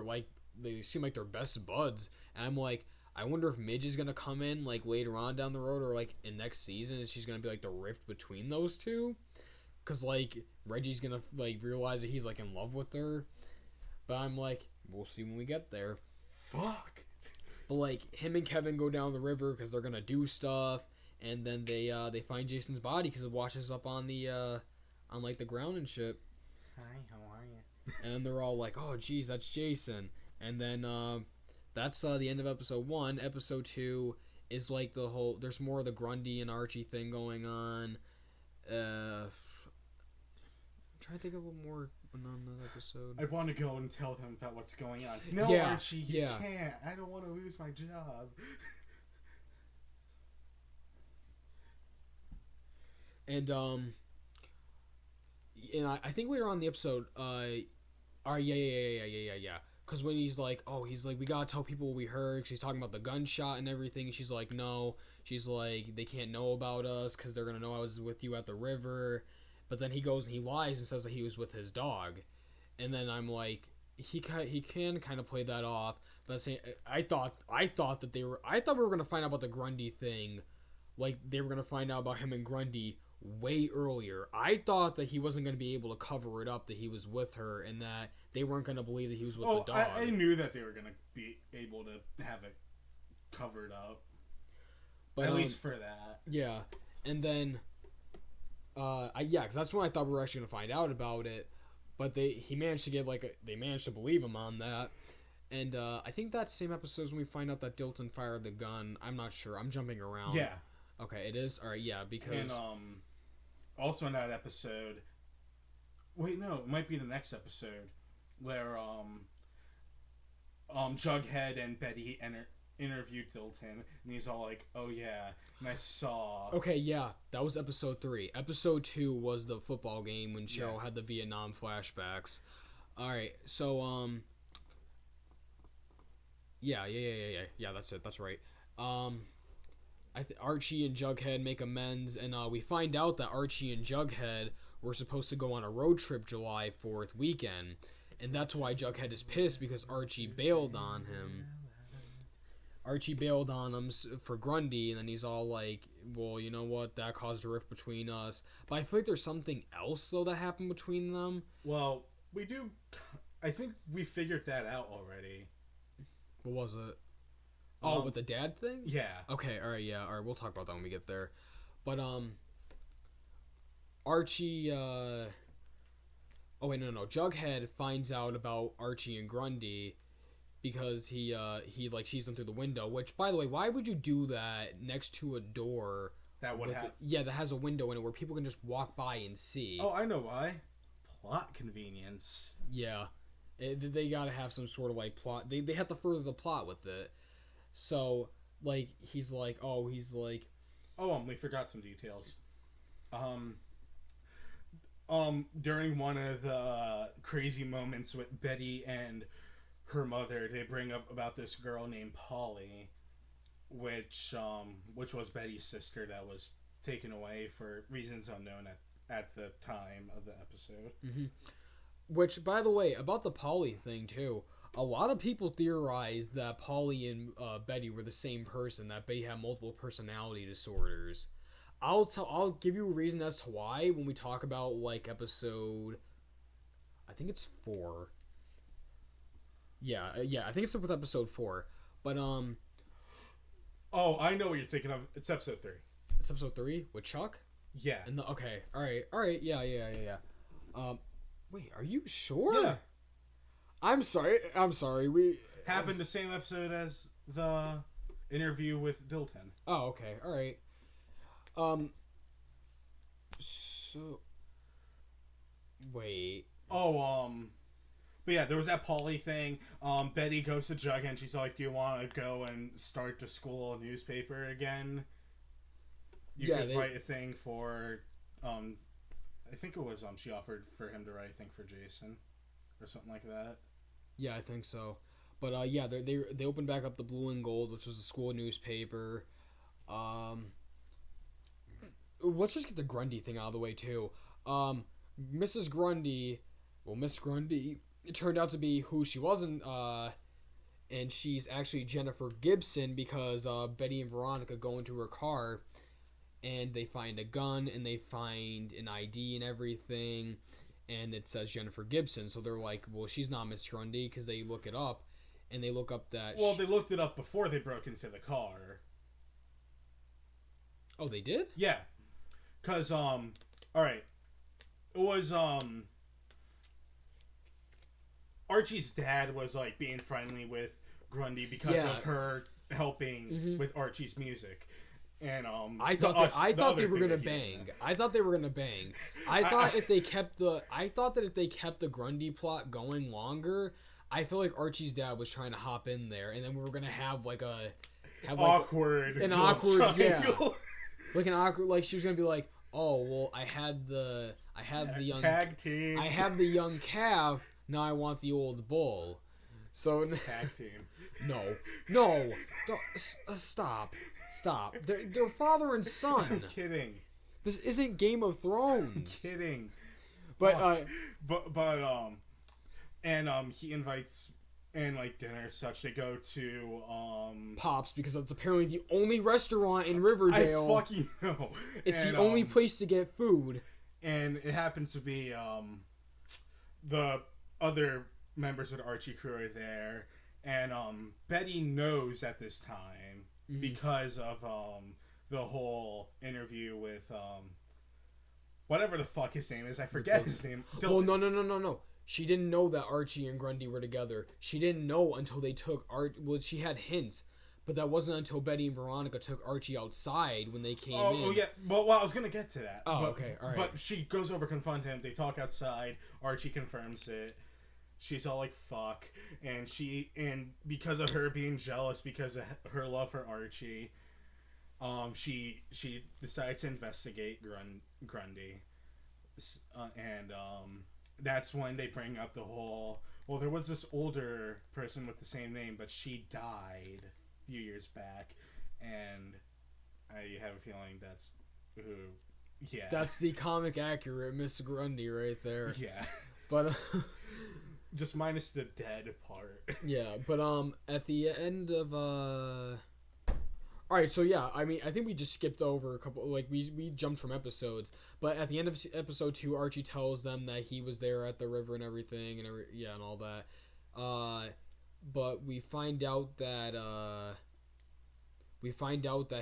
they seem like they're best buds. And I'm like, I wonder if Midge is going to come in, like, later on down the road or, like, in next season. Is she's going to be, like, the rift between those two? Because, like, Reggie's going to, like, realize that he's, like, in love with her. But I'm like, we'll see when we get there. Fuck. But, like, him and Kevin go down the river because they're going to do stuff. And then they find Jason's body because it washes up on the, on, like, the ground and shit. Hi, how are you? And they're all like, oh, geez, that's Jason. And then, that's the end of episode 1. Episode 2 is, like, the whole... There's more of the Grundy and Archie thing going on. I'm trying to think of what more went on that episode. I want to go and tell them about what's going on. No, Yeah, Archie, you yeah. can't. I don't want to lose my job. And I think later on in the episode, yeah. Because when he's like, we gotta tell people what we heard. She's talking about the gunshot and everything. And she's like, no. She's like, they can't know about us because they're gonna know I was with you at the river. But then he goes and he lies and says that he was with his dog. And then I'm like, he can kind of play that off. But I thought we were gonna find out about the Grundy thing, like they were gonna find out about him and Grundy way earlier. I thought that he wasn't gonna be able to cover it up that he was with her, and that they weren't gonna believe that he was with the dog. I knew that they were gonna be able to have it covered up, but at least for that. Yeah, and then, because that's when I thought we were actually gonna find out about it. But he managed to get they managed to believe him on that. And I think that same episode is when we find out that Dilton fired the gun. I'm not sure. I'm jumping around. Yeah. Okay, it is? Alright, yeah, because... And, also in that episode... Wait, no, it might be the next episode, where, Jughead and Betty interviewed Dilton, and he's all like, oh yeah, and I saw... Okay, yeah, that was episode 3. Episode 2 was the football game when Cheryl had the Vietnam flashbacks. Alright, so, Yeah, that's it, that's right. Archie and Jughead make amends, and we find out that Archie and Jughead were supposed to go on a road trip July 4th weekend, and that's why Jughead is pissed because Archie bailed on him. Archie bailed on him for Grundy, and then he's all like, well, you know what, that caused a rift between us. But I feel like there's something else though that happened between them. Well, we do. I think we figured that out already. What was it? Oh, with the dad thing? Yeah. Okay, alright, yeah, alright, we'll talk about that when we get there. But, Archie, oh wait, no, Jughead finds out about Archie and Grundy because he like sees them through the window, which, by the way, why would you do that next to a door? That would have. Yeah, that has a window in it where people can just walk by and see. Oh, I know why. Plot convenience. Yeah. They gotta have some sort of, like, plot. They have to further the plot with it. So, like, he's like, we forgot some details. During one of the crazy moments with Betty and her mother, they bring up about this girl named Polly, which was Betty's sister that was taken away for reasons unknown at the time of the episode. Mm-hmm. Which, by the way, about the Polly thing too, a lot of people theorized that Polly and Betty were the same person. That Betty had multiple personality disorders. I'll give you a reason as to why when we talk about, like, episode, I think it's 4. Yeah, I think it's with episode 4. But oh, I know what you're thinking of. It's episode 3. It's episode 3 with Chuck. Yeah. And okay, all right, yeah. Wait, are you sure? Yeah. I'm sorry. We happened the same episode as the interview with Dilton. Oh, okay, all right. So wait. Oh, but yeah, there was that Polly thing. Betty goes to Jug and she's like, "Do you want to go and start the school newspaper again? You could write a thing for, I think it was she offered for him to write a thing for Jason, or something like that." Yeah, I think so. But yeah, they opened back up the Blue and Gold, which was the school newspaper. Let's just get the Grundy thing out of the way too. Mrs. Grundy, Miss Grundy, it turned out to be who she wasn't, and she's actually Jennifer Gibson because Betty and Veronica go into her car, and they find a gun and they find an ID and everything, and it says Jennifer Gibson. So they're like, well, she's not Miss Grundy, because they look it up, and they look up that. Well, they looked it up before they broke into the car. Oh, they did? Yeah. Cause all right, it was Archie's dad was like being friendly with Grundy because of her helping with Archie's music, and I thought they were gonna bang. I thought they were gonna bang. I thought that if they kept the Grundy plot going longer, I feel like Archie's dad was trying to hop in there, and then we were gonna have like an awkward like an awkward, like she was gonna be like, oh well, I had the young tag team. I have the young calf. Now I want the old bull. So tag team. No, don't, stop. They're father and son. I'm kidding. This isn't Game of Thrones. I'm kidding. But he invites. And like dinner and such, they go to Pops, because it's apparently the only restaurant in Riverdale. I fucking know. It's the only place to get food. And it happens to be the other members of the Archie crew are there, and Betty knows at this time because of the whole interview with whatever the fuck his name is. I forget his name. Well, no. She didn't know that Archie and Grundy were together. She didn't know until they took Well, she had hints, but that wasn't until Betty and Veronica took Archie outside when they came in. Oh, yeah. Well, I was going to get to that. Oh, okay. All right. But she goes over, confronts him. They talk outside. Archie confirms it. She's all like, fuck. And because of her being jealous because of her love for Archie, she decides to investigate Grundy. That's when they bring up the whole, well, there was this older person with the same name, but she died a few years back, and I have a feeling that's who. Yeah, that's the comic accurate Miss Grundy right there. Yeah, but just minus the dead part. Yeah, but at the end of all right, so yeah, I mean, I think we just skipped over a couple, like we jumped from episodes, but at the end of episode 2, Archie tells them that he was there at the river and everything, and yeah, and all that. But we find out that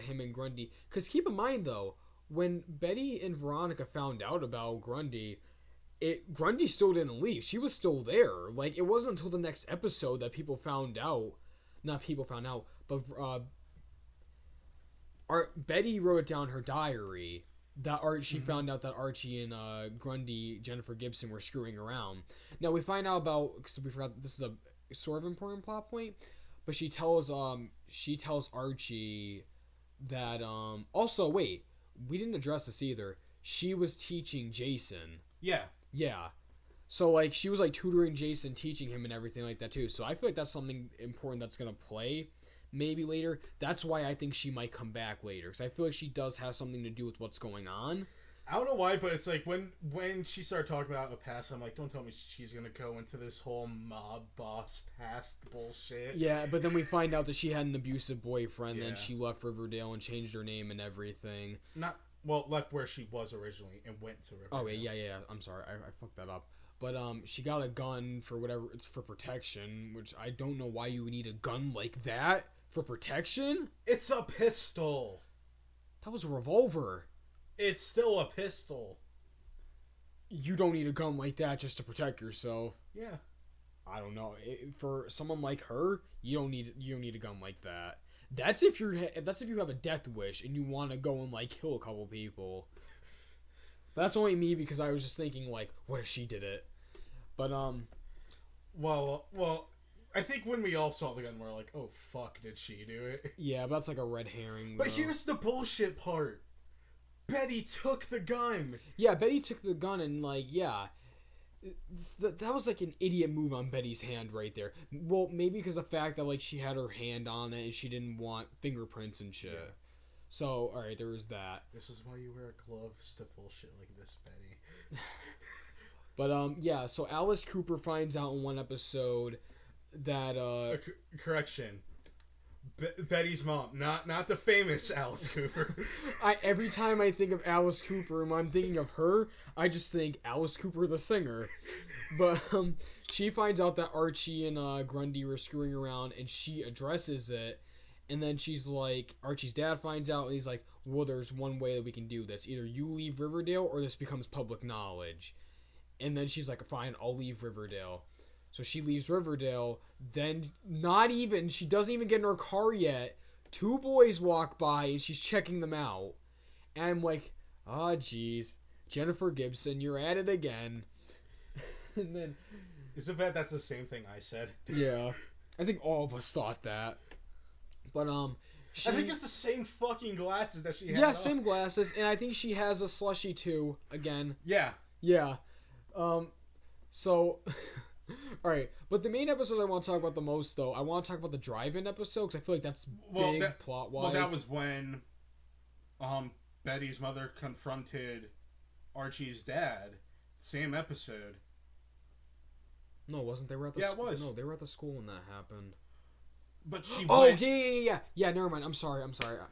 him and Grundy, because keep in mind though, when Betty and Veronica found out about Grundy, Grundy still didn't leave. She was still there. Like, it wasn't until the next episode that people found out. Not people found out, but Betty wrote down her diary that she found out that Archie and Grundy, Jennifer Gibson, were screwing around. Now we find out about, because we forgot this is a sort of important plot point, but she tells Archie that also wait, we didn't address this either. She was teaching Jason. Yeah. Yeah. So like she was like tutoring Jason, teaching him and everything like that too. So I feel like that's something important that's gonna play maybe later. That's why I think she might come back later, because I feel like she does have something to do with what's going on. I don't know why, but it's like when she started talking about a past, I'm like, don't tell me she's gonna go into this whole mob boss past bullshit. Yeah, but then we find out that she had an abusive boyfriend. Yeah. Then she left Riverdale and changed her name and everything. Left where she was originally and went to Riverdale. Oh yeah. I'm sorry, I fucked that up. But she got a gun for whatever, it's for protection, which I don't know why you would need a gun like that for protection. It's a pistol. That was a revolver. It's still a pistol. You don't need a gun like that just to protect yourself. Yeah. I don't know. For someone like her, you don't need a gun like that. That's if you have a death wish and you want to go and like kill a couple people. That's only me, because I was just thinking like, what if she did it? But Well, I think when we all saw the gun, we're like, oh fuck, did she do it? Yeah, but that's like a red herring. But here's the bullshit part. Betty took the gun. Yeah, Betty took the gun, and like, yeah, that was like an idiot move on Betty's hand right there. Well, maybe because of the fact that like she had her hand on it and she didn't want fingerprints and shit. Yeah. So, all right, there was that. This is why you wear gloves to bullshit like this, Betty. But yeah. So Alice Cooper finds out in one episode that correction. Betty's mom, not the famous Alice Cooper. Every time I think of Alice Cooper and I'm thinking of her, I just think Alice Cooper the singer. But she finds out that Archie and Grundy were screwing around, and she addresses it. And then she's like, Archie's dad finds out, and he's like, well, there's one way that we can do this. Either you leave Riverdale or this becomes public knowledge. And then she's like, fine, I'll leave Riverdale. So she leaves Riverdale. Then she doesn't even get in her car yet. 2 boys walk by and she's checking them out. And I'm like, oh jeez, Jennifer Gibson, you're at it again. And then, isn't that's the same thing I said? Yeah, I think all of us thought that. But I think it's the same fucking glasses that she had. Yeah, same glasses, and I think she has a slushie too. Again. Yeah. Yeah. So. Alright, but the main episodes I want to talk about the most, though, I want to talk about the drive-in episode, because I feel like that's big plot-wise. Well, that was when Betty's mother confronted Archie's dad. Same episode. No, it wasn't. They were at the it was. No, they were at the school when that happened. But she went... Yeah, never mind. I'm sorry.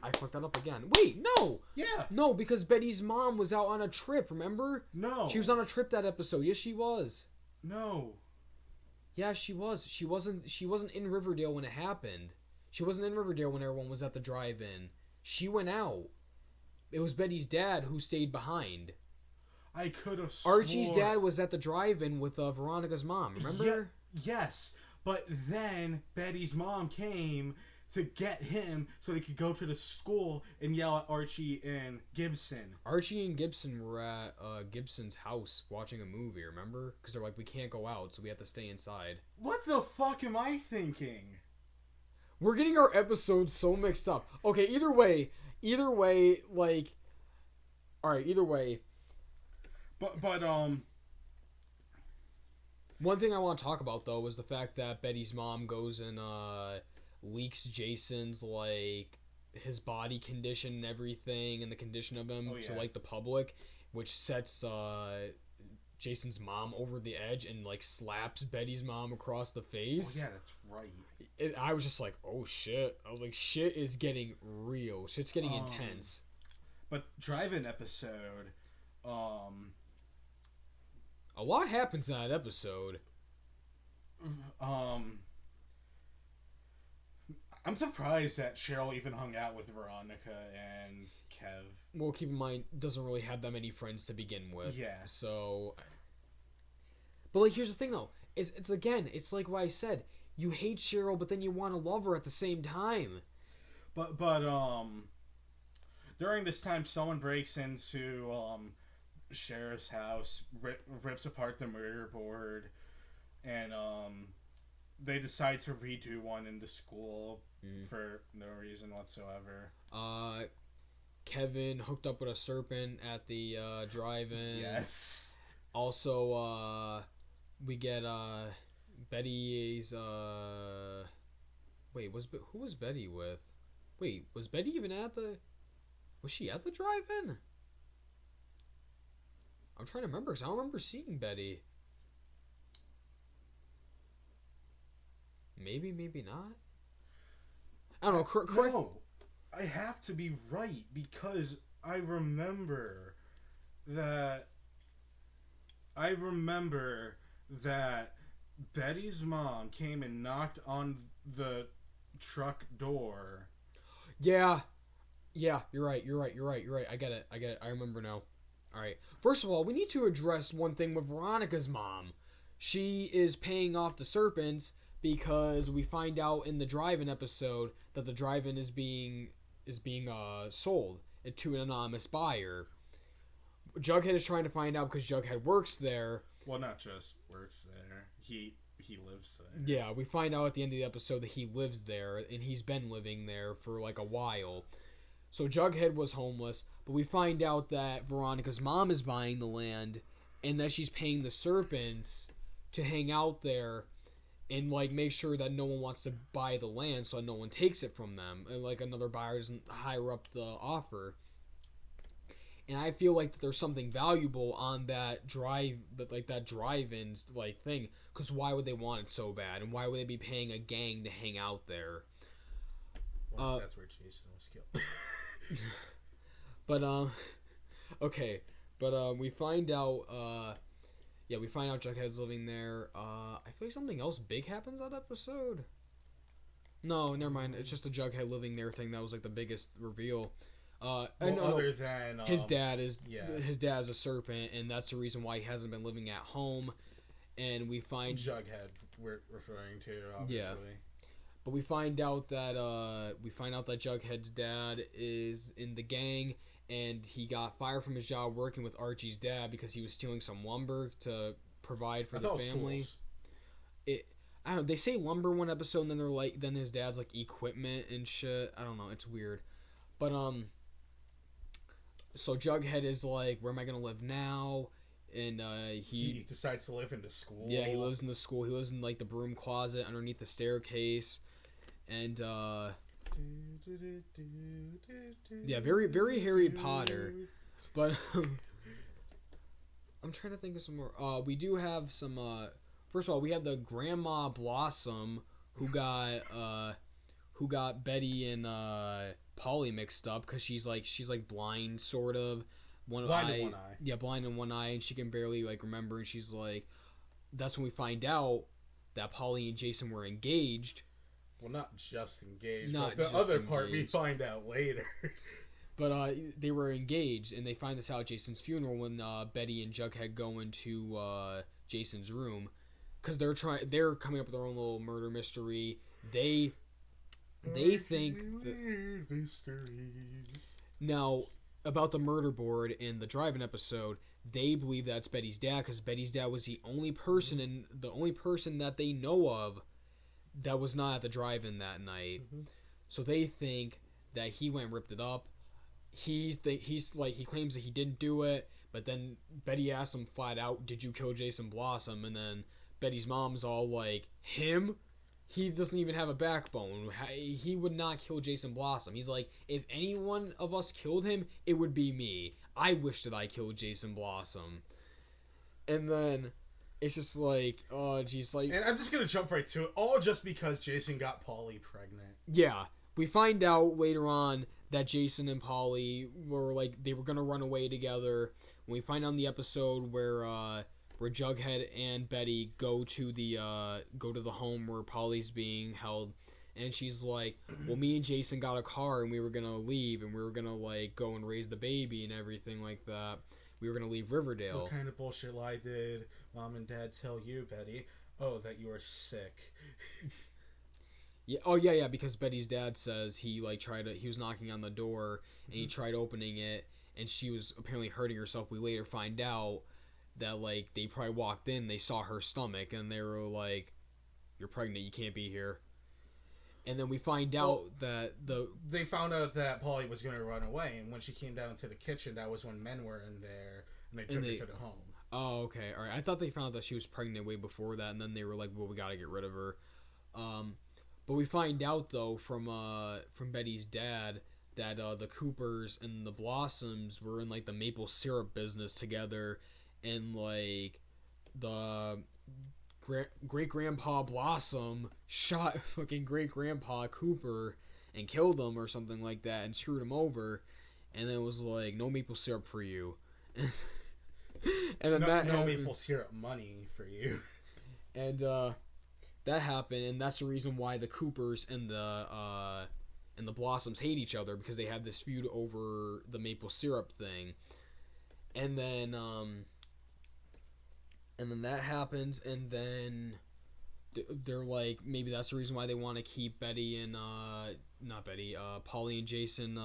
I fucked that up again. Wait, no! Yeah. No, because Betty's mom was out on a trip, remember? No. She was on a trip that episode. Yes, she was. No. Yeah, she was. She wasn't in Riverdale when it happened. She wasn't in Riverdale when everyone was at the drive-in. She went out. It was Betty's dad who stayed behind. I could have swore... Archie's dad was at the drive-in with Veronica's mom, remember? Yes, but then Betty's mom came to get him so they could go to the school and yell at Archie and Gibson. Archie and Gibson were at Gibson's house watching a movie, remember? Because they're like, we can't go out, so we have to stay inside. What the fuck am I thinking? We're getting our episodes so mixed up. Okay, either way, like... Alright, either way. But one thing I want to talk about, though, was the fact that Betty's mom goes and, leaks Jason's, like, his body condition and everything, and the condition of him to, like, the public, which sets Jason's mom over the edge and like slaps Betty's mom across the Oh face. yeah, that's right. I was just like, oh shit. I was like, shit is getting real. Shit's getting intense. But drive-in episode, um, A lot happens in that episode. um, I'm surprised that Cheryl even hung out with Veronica and Kev. Well, keep in mind, doesn't really have that many friends to begin with. Yeah. So, but like, here's the thing though. It's again, it's like what I said. You hate Cheryl, but then you want to love her at the same time. But during this time, someone breaks into Sheriff's house, rips apart the murder board, and they decide to redo one in the school for no reason whatsoever. Kevin hooked up with a serpent at the drive-in. Yes. Also, we get Betty's. Wait, who was Betty with? Wait, was Betty even at the? Was she at the drive-in? I'm trying to remember because I don't remember seeing Betty. Maybe, maybe not. I don't know. Correct. No, I have to be right because I remember that. Betty's mom came and knocked on the truck door. Yeah, you're right. I get it. I remember now. All right. First of all, we need to address one thing with Veronica's mom. She is paying off the serpents because we find out in the drive-in episode that the drive-in is being sold to an anonymous buyer. Jughead is trying to find out because Jughead works there. Well, not just works there. He lives there. Yeah, we find out at the end of the episode that he lives there, and he's been living there for like a while. So Jughead was homeless, but we find out that Veronica's mom is buying the land, and that she's paying the serpents to hang out there and like make sure that no one wants to buy the land, so no one takes it from them, and like another buyer doesn't higher up the offer. And I feel like that there's something valuable on that drive-in like thing, because why would they want it so bad, and why would they be paying a gang to hang out there? Well, that's where Jason was killed. But okay, but we find out we find out Jughead's living there. I feel like something else big happens that episode. No, never mind. It's just the Jughead living there thing that was like the biggest reveal. Other than his dad is a serpent, and that's the reason why he hasn't been living at home. And we find Jughead we're referring to, obviously. Yeah. But we find out that Jughead's dad is in the gang, and he got fired from his job working with Archie's dad because he was stealing some lumber to provide for the family. I don't know. They say lumber one episode, and then they're like, then his dad's like equipment and shit. I don't know. It's weird. But so Jughead is like, where am I gonna live now? And he decides to live in the school. Yeah, he lives in the school. He lives in like the broom closet underneath the staircase, and yeah, very very Harry Potter. But I'm trying to think of some more. We do have some. First of all, we have the Grandma Blossom who got Betty and Polly mixed up because she's like blind sort of. Blind in one eye. Yeah, blind in one eye, and she can barely like remember. And she's like, that's when we find out that Polly and Jason were engaged. Well, not just engaged, but the other part we find out later. But they were engaged, and they find this out at Jason's funeral when Betty and Jughead go into Jason's room, because they're coming up with their own little murder mystery. They think mysteries. Now, about the murder board in the drive-in episode, they believe that's Betty's dad because Betty's dad was the only person that they know of that was not at the drive-in that night. Mm-hmm. So they think that he went and ripped it up. He claims that he didn't do it, but then Betty asks him flat out, "Did you kill Jason Blossom?" And then Betty's mom's all like, "Him? He doesn't even have a backbone. He would not kill Jason Blossom." He's like, "If any one of us killed him, it would be me. I wish that I killed Jason Blossom." And then it's just like, oh, geez, like, And I'm just gonna jump right to it, all just because Jason got Polly pregnant. yeah. We find out later on that Jason and Polly were like they were gonna run away together. When we find out in the episode where Jughead and Betty go to the home where Polly's being held, and she's like, "Well, me and Jason got a car and we were gonna leave and we were gonna like go and raise the baby and everything like that. We were gonna leave What Riverdale." kind of bullshit lie did Mom and Dad tell you, Betty? Oh, that you are sick. Yeah. Oh yeah, yeah. Because Betty's dad says he was knocking on the door and he tried opening it and she was apparently hurting herself. We later find out that like they probably walked in, they saw her stomach and they were like, "You're pregnant. You can't be here." And then we find out that They found out that Polly was going to run away, and when she came down to the kitchen, that was when men were in there, and they took her to the home. Oh, okay, all right. I thought they found out that she was pregnant way before that, and then they were like, "Well, we gotta get rid of her." Um, but we find out though from Betty's dad that the Coopers and the Blossoms were in like the maple syrup business together, and like the great grandpa Blossom shot fucking great grandpa Cooper and killed him or something like that and screwed him over, and then it was like no maple syrup for you. And then no maple syrup money for you. And that happened, and that's the reason why the Coopers and the Blossoms hate each other, because they have this feud over the maple syrup thing. And then that happens, and then they're like, maybe that's the reason why they want to keep Betty and not Betty, Polly and Jason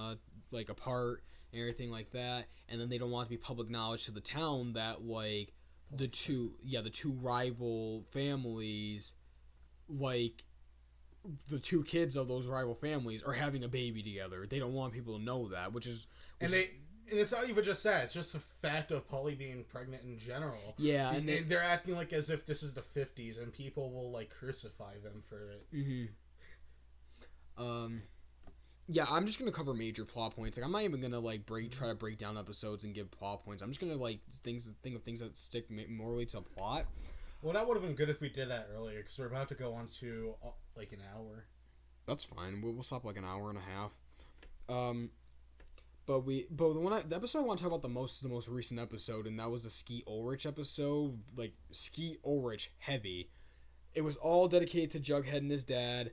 like apart and everything like that. And then they don't want it to be public knowledge to the town that like the two rival families, like the two kids of those rival families are having a baby together. They don't want people to know that, And it's not even just that. It's just the fact of Polly being pregnant in general. Yeah, and they're acting like as if this is the 50s, and people will like crucify them for it. Yeah, I'm just gonna cover major plot points. Like, I'm not even gonna like try to break down episodes and give plot points. I'm just gonna like think of things that stick morally to plot. Well, that would have been good if we did that earlier, because we're about to go on to like an hour. That's fine. We'll stop like an hour and a half. But the episode I want to talk about the most is the most recent episode, and that was the Skeet Ulrich episode. Like, Skeet Ulrich heavy. It was all dedicated to Jughead and his dad.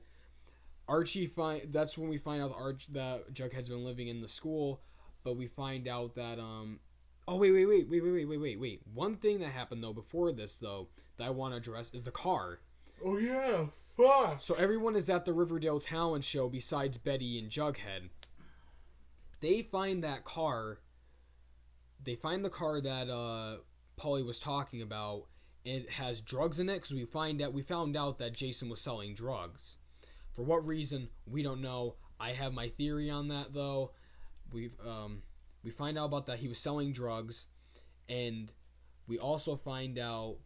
That's when we find out that Jughead's been living in the school, but we find out that oh wait. One thing that happened though before this though that I want to address is the car. Oh yeah. Ah. So everyone is at the Riverdale talent show besides Betty and Jughead. They find that car. They find the car that Polly was talking about. It has drugs in it because we found out that Jason was selling drugs. For what reason, we don't know. I have my theory on that though. We find out about that he was selling drugs, and we also find out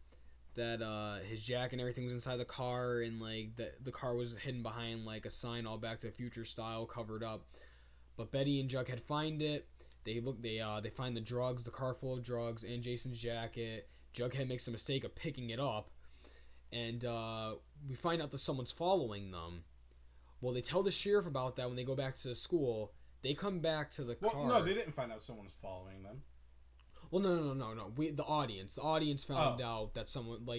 that his jacket and everything was inside the car, and like the car was hidden behind like a sign, all Back to the Future style, covered up. But Betty and Jughead find it. They find the drugs, the car full of drugs, and Jason's jacket. Jughead makes the mistake of picking it up, and we find out that someone's following them. Well, they tell the sheriff about that when they go back to the school. They come back to the car. No, they didn't find out someone was following them. Well, no. The audience found out that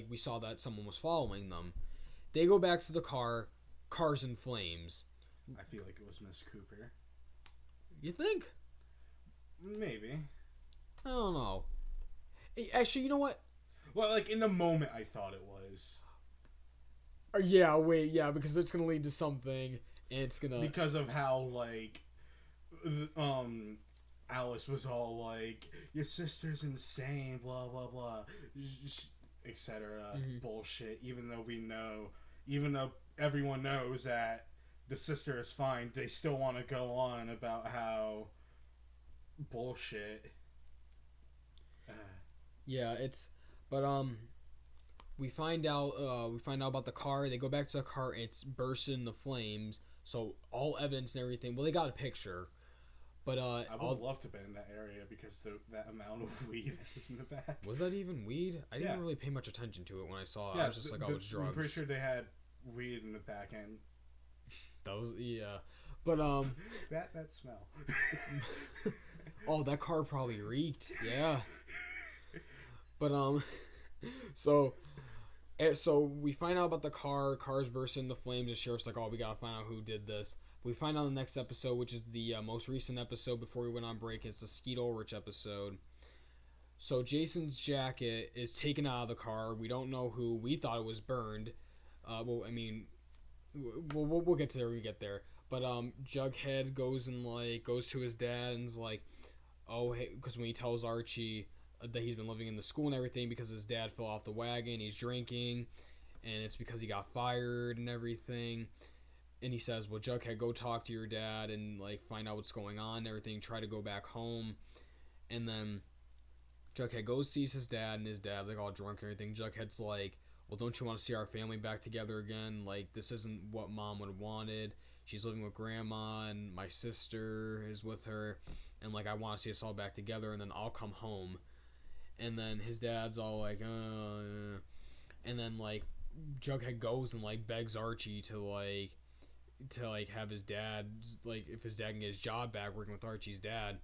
we saw that someone was following them. They go back to the car. Car's in flames. I feel like it was Miss Cooper. You think? Maybe. I don't know. Actually, you know what? Well, like in the moment, I thought it was. Yeah, because it's gonna lead to something, and it's gonna because of how like, Alice was all like, "Your sister's insane," blah blah blah, etc. Bullshit. Even though everyone knows that the sister is fine, they still want to go on about how bullshit. Yeah, we find out about the car. They go back to the car and it's burst into flames. So all evidence and everything. Well, they got a picture, But I would love to have been in that area because that amount of weed that was in the back. Was that even weed? I didn't Yeah. really pay much attention to it when I saw it. Yeah, I was just like, oh, it's drugs. I'm pretty sure they had weed in the back end. That was yeah, but that smell. oh, that car probably reeked. Yeah, but so so we find out about the car. Cars burst into flames. The sheriff's like, oh, we gotta find out who did this. We find out in the next episode, which is the most recent episode before we went on break. It's the Skeet Ulrich episode. So Jason's jacket is taken out of the car. We don't know who. We thought it was burned. Well, I mean, we'll get to there when we get there. But Jughead goes to his dad and's like, oh, hey, because when he tells Archie that he's been living in the school and everything because his dad fell off the wagon, he's drinking, and it's because he got fired and everything. And he says, well, Jughead, go talk to your dad and like find out what's going on and everything. Try to go back home. And then Jughead goes sees his dad, and his dad's like all drunk and everything. Jughead's like, well, don't you want to see our family back together again? Like, this isn't what Mom would have wanted. She's living with Grandma, and my sister is with her, and like, I want to see us all back together, and then I'll come home. And then his dad's all like, and then like Jughead goes and like begs Archie to have his dad, like, if his dad can get his job back working with Archie's dad.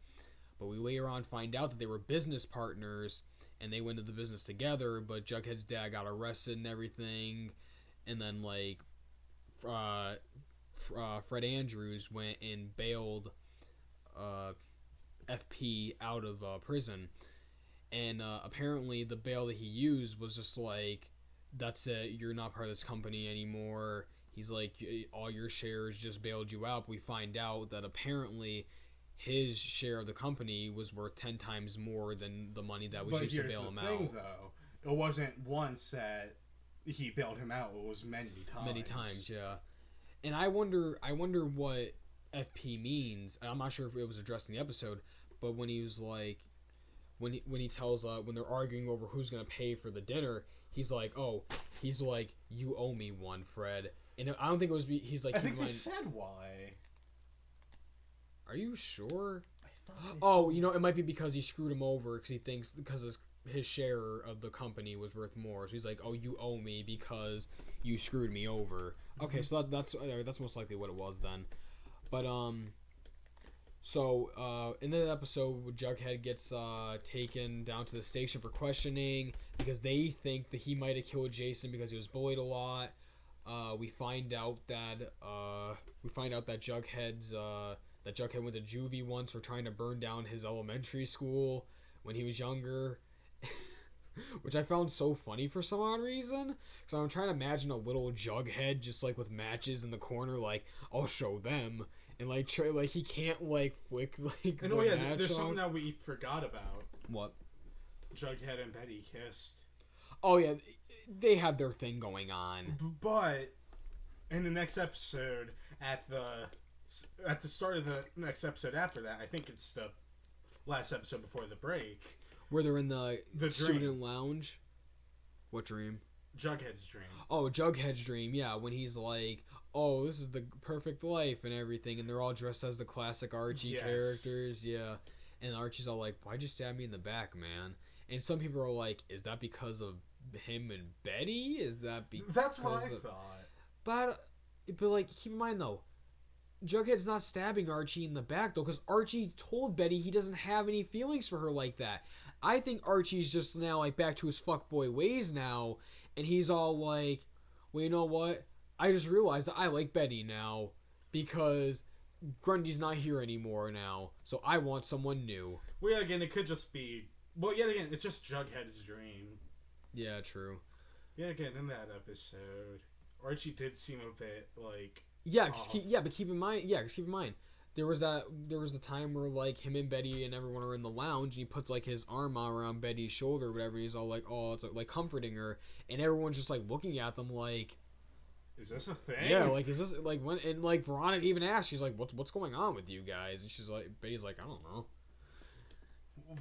But we later on find out that they were business partners and they went into the business together, but Jughead's dad got arrested and everything. And then like Fred Andrews went and bailed FP out of prison. And apparently the bail that he used was just like, that's it, you're not part of this company anymore. He's like, all your shares just bailed you out. We find out that apparently his share of the company was worth 10 times more than the money that was used to bail him out. But here's the thing, though. It wasn't once that he bailed him out. It was many times. Many times, yeah. And I wonder what FP means. I'm not sure if it was addressed in the episode, but when he was like, when he tells when they're arguing over who's gonna pay for the dinner, he's like, you owe me one, Fred. And I don't think it was. He's like, I think they said why. Are you sure? Oh, you know, it might be because he screwed him over because he thinks because his share of the company was worth more. So he's like, oh, you owe me because you screwed me over. Mm-hmm. Okay, so that's most likely what it was then. But so in the episode, Jughead gets taken down to the station for questioning because they think that he might have killed Jason because he was bullied a lot. We find out that Jughead went to juvie once for trying to burn down his elementary school when he was younger, which I found so funny for some odd reason. Because I'm trying to imagine a little Jughead just like with matches in the corner, like, I'll show them, and like he can't like flick like. And there's something that we forgot about. What? Jughead and Betty kissed. Oh yeah, they had their thing going on. But in the next episode, at the start of the next episode after that, I think it's the last episode before the break, where they're in the student dream. Lounge. What dream? Jughead's dream. Oh, Jughead's dream. Yeah, when he's like, oh, this is the perfect life and everything, and they're all dressed as the classic Archie characters. Yeah, and Archie's all like, why'd you stab me in the back, man? And some people are like, is that because of him and Betty? Is that because that's what I thought. But like, keep in mind though, Jughead's not stabbing Archie in the back though, because Archie told Betty he doesn't have any feelings for her like that. I think Archie's just now like back to his fuckboy ways now, and he's all like, well, you know what? I just realized that I like Betty now because Grundy's not here anymore now, so I want someone new. Well, yeah, again, it could just be. Well, yet again, it's just Jughead's dream. Yeah, true. Yet again, in that episode, Archie did seem a bit like. Yeah, but keep in mind, there was the time where like him and Betty and everyone are in the lounge, and he puts like his arm around Betty's shoulder or whatever. He's all like, oh, it's like comforting her, and everyone's just like looking at them like, is this a thing? Yeah, like, is this like when? And like Veronica even asked, she's like, what's going on with you guys? And she's like, Betty's like, I don't know.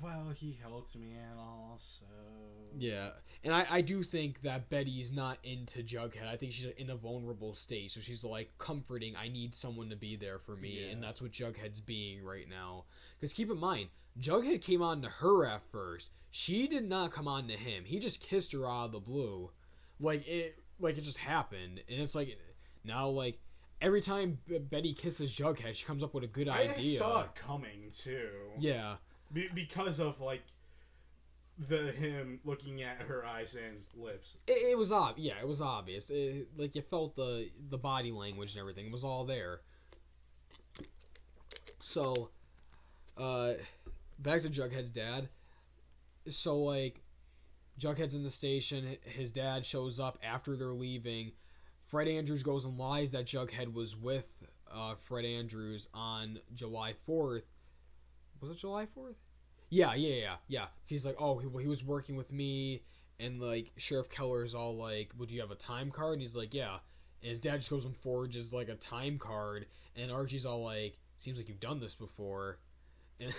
Well, he helped me and all, so. Yeah, and I do think that Betty's not into Jughead. I think she's in a vulnerable state, so she's like comforting. I need someone to be there for me, and Yeah. that's what Jughead's being right now. Because keep in mind, Jughead came on to her at first. She did not come on to him. He just kissed her out of the blue, like it just happened, and it's like now like every time Betty kisses Jughead, she comes up with a good I idea. saw it coming too. Yeah, Because of like the him looking at her eyes and lips. it was obvious. Yeah, it was obvious. Like you felt the body language and everything. It was all there. So, uh, back to Jughead's dad. So like, Jughead's in the station. His dad shows up after they're leaving. Fred Andrews goes and lies that Jughead was with Fred Andrews on July 4th. Was it July 4th? Yeah. He's like, oh, he was working with me, and like Sheriff Keller's all like, well, do you have a time card? And he's like, yeah. And his dad just goes and forges like a time card, and Archie's all like, seems like you've done this before, and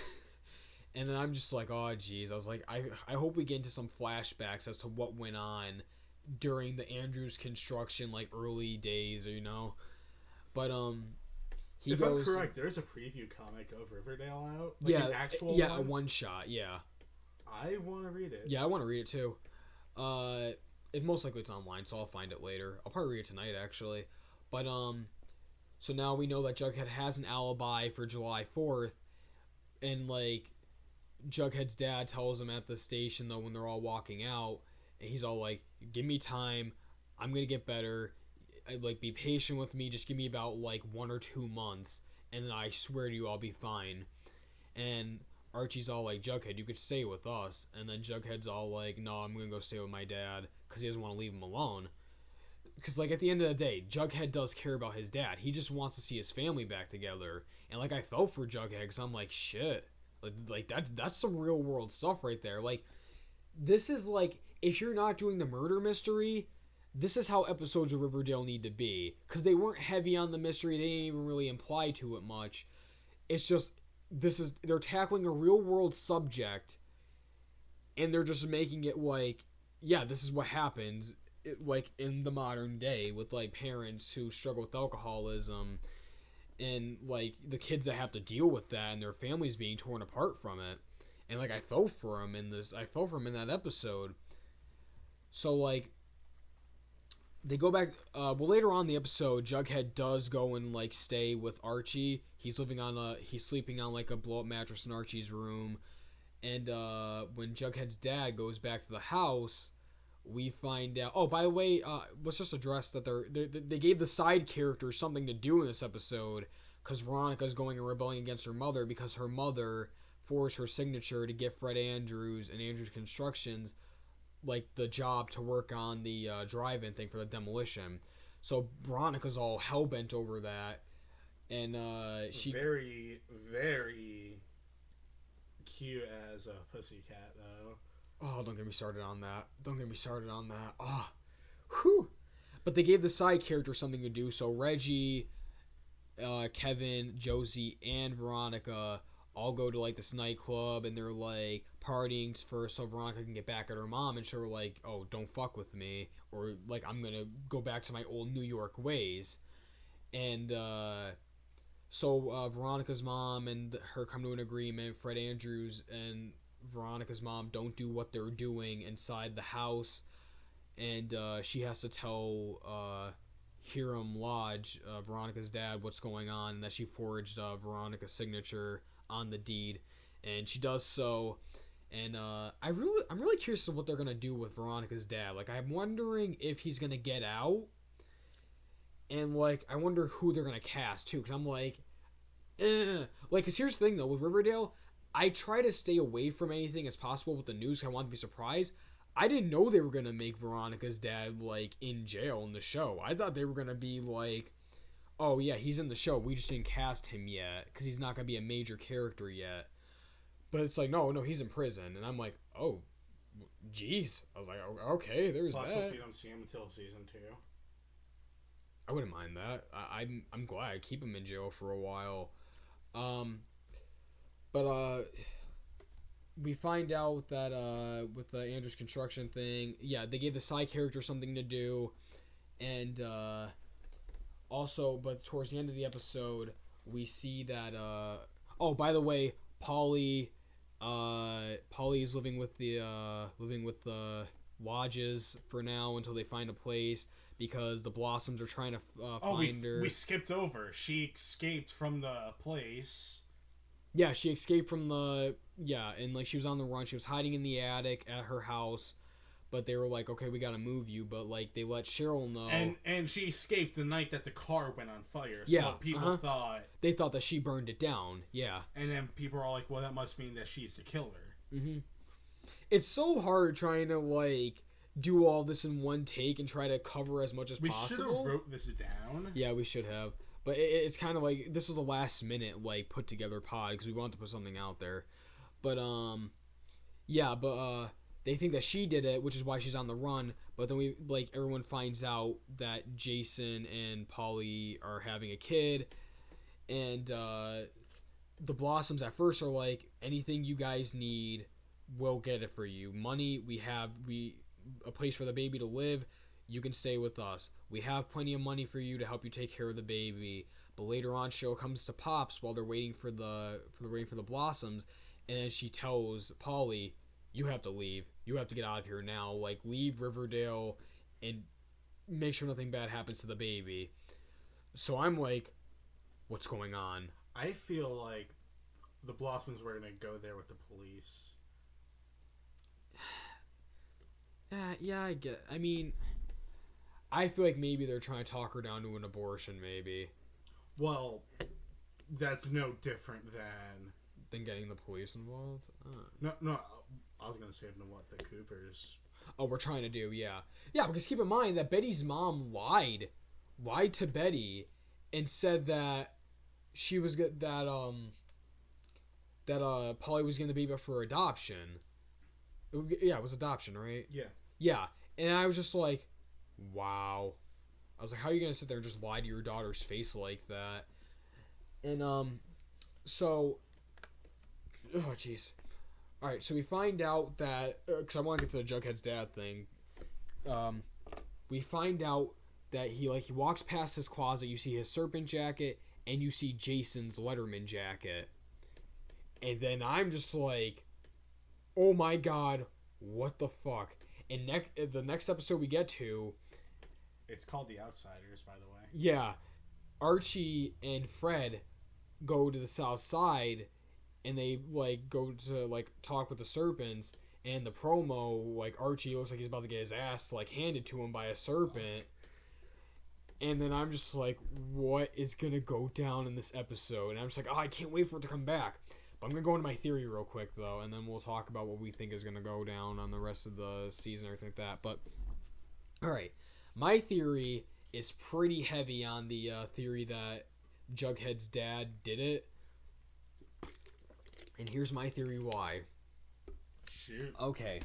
and then I'm just like, oh, geez. I was like, I hope we get into some flashbacks as to what went on during the Andrews construction, like early days, or But he If I'm goes. correct, there's a preview comic of Riverdale out. Like Yeah, an actual yeah, one. a one shot. Yeah. I want to read it. Yeah, I want to read it too. Uh, it most likely it's online, so I'll find it later. I'll probably read it tonight actually. But so now we know that Jughead has an alibi for July 4th, and like Jughead's dad tells him at the station though when they're all walking out, and he's all like, "Give me time. I'm gonna get better. Like be patient with me. Just give me about like 1 or 2 months, and then I swear to you I'll be fine." And Archie's all like, Jughead, you could stay with us. And then Jughead's all like, no, I'm going to go stay with my dad because he doesn't want to leave him alone. Because, like, at the end of the day, Jughead does care about his dad. He just wants to see his family back together. And, like, I felt for Jughead because I'm like, shit. Like that's some real world stuff right there. Like, this is like, if you're not doing the murder mystery, this is how episodes of Riverdale need to be. Because they weren't heavy on the mystery. They didn't even really imply to it much. It's just they're tackling a real world subject, and they're just making it like, yeah, this is what happens like in the modern day with like parents who struggle with alcoholism, and like the kids that have to deal with that and their families being torn apart from it. And like I felt for him in this, I felt for him in that episode. So like they go back. Well, later on in the episode, Jughead does go and like stay with Archie. He's sleeping on like a blow up mattress in Archie's room. And when Jughead's dad goes back to the house, we find out. Oh, by the way, let's just address that they gave the side characters something to do in this episode, because Veronica's going and rebelling against her mother because her mother forged her signature to get Fred Andrews and Andrews Constructions like the job to work on the drive-in thing for the demolition. So Veronica's all hell bent over that, and she Very, very cute as a pussycat, though. oh, don't get me started on that. Don't get me started on that. Oh, whew. But they gave the side character something to do. So Reggie, Kevin, Josie, and Veronica all go to like this nightclub, and they're like partying first so Veronica can get back at her mom and show her like, oh, don't fuck with me, or like I'm gonna go back to my old New York ways. And Veronica's mom and her come to an agreement. Fred Andrews and Veronica's mom don't do what they're doing inside the house, and she has to tell Hiram Lodge, Veronica's dad, what's going on, and that she forged Veronica's signature on the deed, and she does so. And I'm really curious of what they're gonna do with Veronica's dad. Like, I'm wondering if he's gonna get out, and like I wonder who they're gonna cast too. Because I'm like, like, cause here's the thing though with Riverdale, I try to stay away from anything as possible with the news. 'Cause I want to be surprised. I didn't know they were gonna make Veronica's dad like in jail in the show. I thought they were gonna be like, oh yeah, he's in the show. We just didn't cast him yet because he's not gonna be a major character yet. But it's like, no, he's in prison, and I'm like, oh, jeez. I was like, okay, there's Plus, that. we don't see him until season 2. I wouldn't mind that. I'm glad I keep him in jail for a while. Um, but we find out that with the Andrew's construction thing, yeah, they gave the side character something to do, and also, but towards the end of the episode, we see that. Oh, by the way, Polly is living with the lodges for now until they find a place because the Blossoms are trying to find her. We skipped over. She escaped from the place. Yeah, she escaped from the and like she was on the run. She was hiding in the attic at her house, but they were like, okay, we gotta move you. But like they let Cheryl know, and she escaped the night that the car went on fire. So yeah, people thought they thought that she burned it down. Yeah, and then people are like, well, that must mean that she's the killer. Mm-hmm. It's so hard trying to like do all this in one take and try to cover as much as possible. We should have wrote this down. Yeah, we should have. But it's kind of like this was a last minute like put together pod because we wanted to put something out there. But they think that she did it, which is why she's on the run. But then everyone finds out that Jason and Polly are having a kid, and the Blossoms at first are like, anything you guys need, we'll get it for you. Money, we have a place for the baby to live. You can stay with us. We have plenty of money for you to help you take care of the baby. But later on, Cheryl comes to Pops while they're waiting for the Blossoms, and she tells Polly, "You have to leave. You have to get out of here now. Like, leave Riverdale, and make sure nothing bad happens to the baby." So I'm like, "What's going on?" I feel like the Blossoms were gonna go there with the police. Yeah, I mean, I feel like maybe they're trying to talk her down to an abortion, maybe. Well, that's no different than getting the police involved. No. I was gonna say what the Coopers. Oh, we're trying to do, yeah. Because keep in mind that Betty's mom lied to Betty, and said that she was that Polly was getting the baby up for adoption. It was adoption, right? Yeah, and I was just like, wow. I was like, how are you gonna sit there and just lie to your daughter's face like that? And so, oh jeez. All right, so we find out that because I want to get to the Jughead's dad thing. We find out that he walks past his closet. You see his serpent jacket, and you see Jason's Letterman jacket, and then I'm just like, oh my god, what the fuck? And the next episode we get to, it's called The Outsiders, by the way. Yeah, Archie and Fred go to the south side, and they go to talk with the serpents. And the promo, Archie looks like he's about to get his ass handed to him by a serpent. And then I'm just like, what is gonna go down in this episode? And I'm just like, oh, I can't wait for it to come back. But I'm gonna go into my theory real quick though, and then we'll talk about what we think is gonna go down on the rest of the season or anything like that. But all right, my theory is pretty heavy on the theory that Jughead's dad did it. And here's my theory why. Shoot. Okay.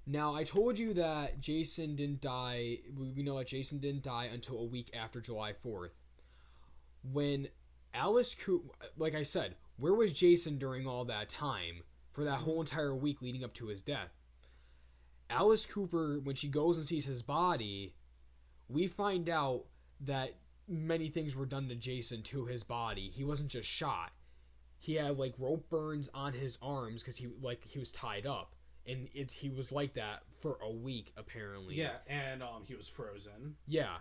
Now, I told you that Jason didn't die. We know that Jason didn't die until a week after July 4th. When Alice Cooper, like I said, where was Jason during all that time? For that whole entire week leading up to his death? Alice Cooper, when she goes and sees his body, we find out that many things were done to Jason to his body. He wasn't just shot. He had rope burns on his arms because he was tied up, and he was like that for a week apparently. Yeah, and he was frozen. Yeah.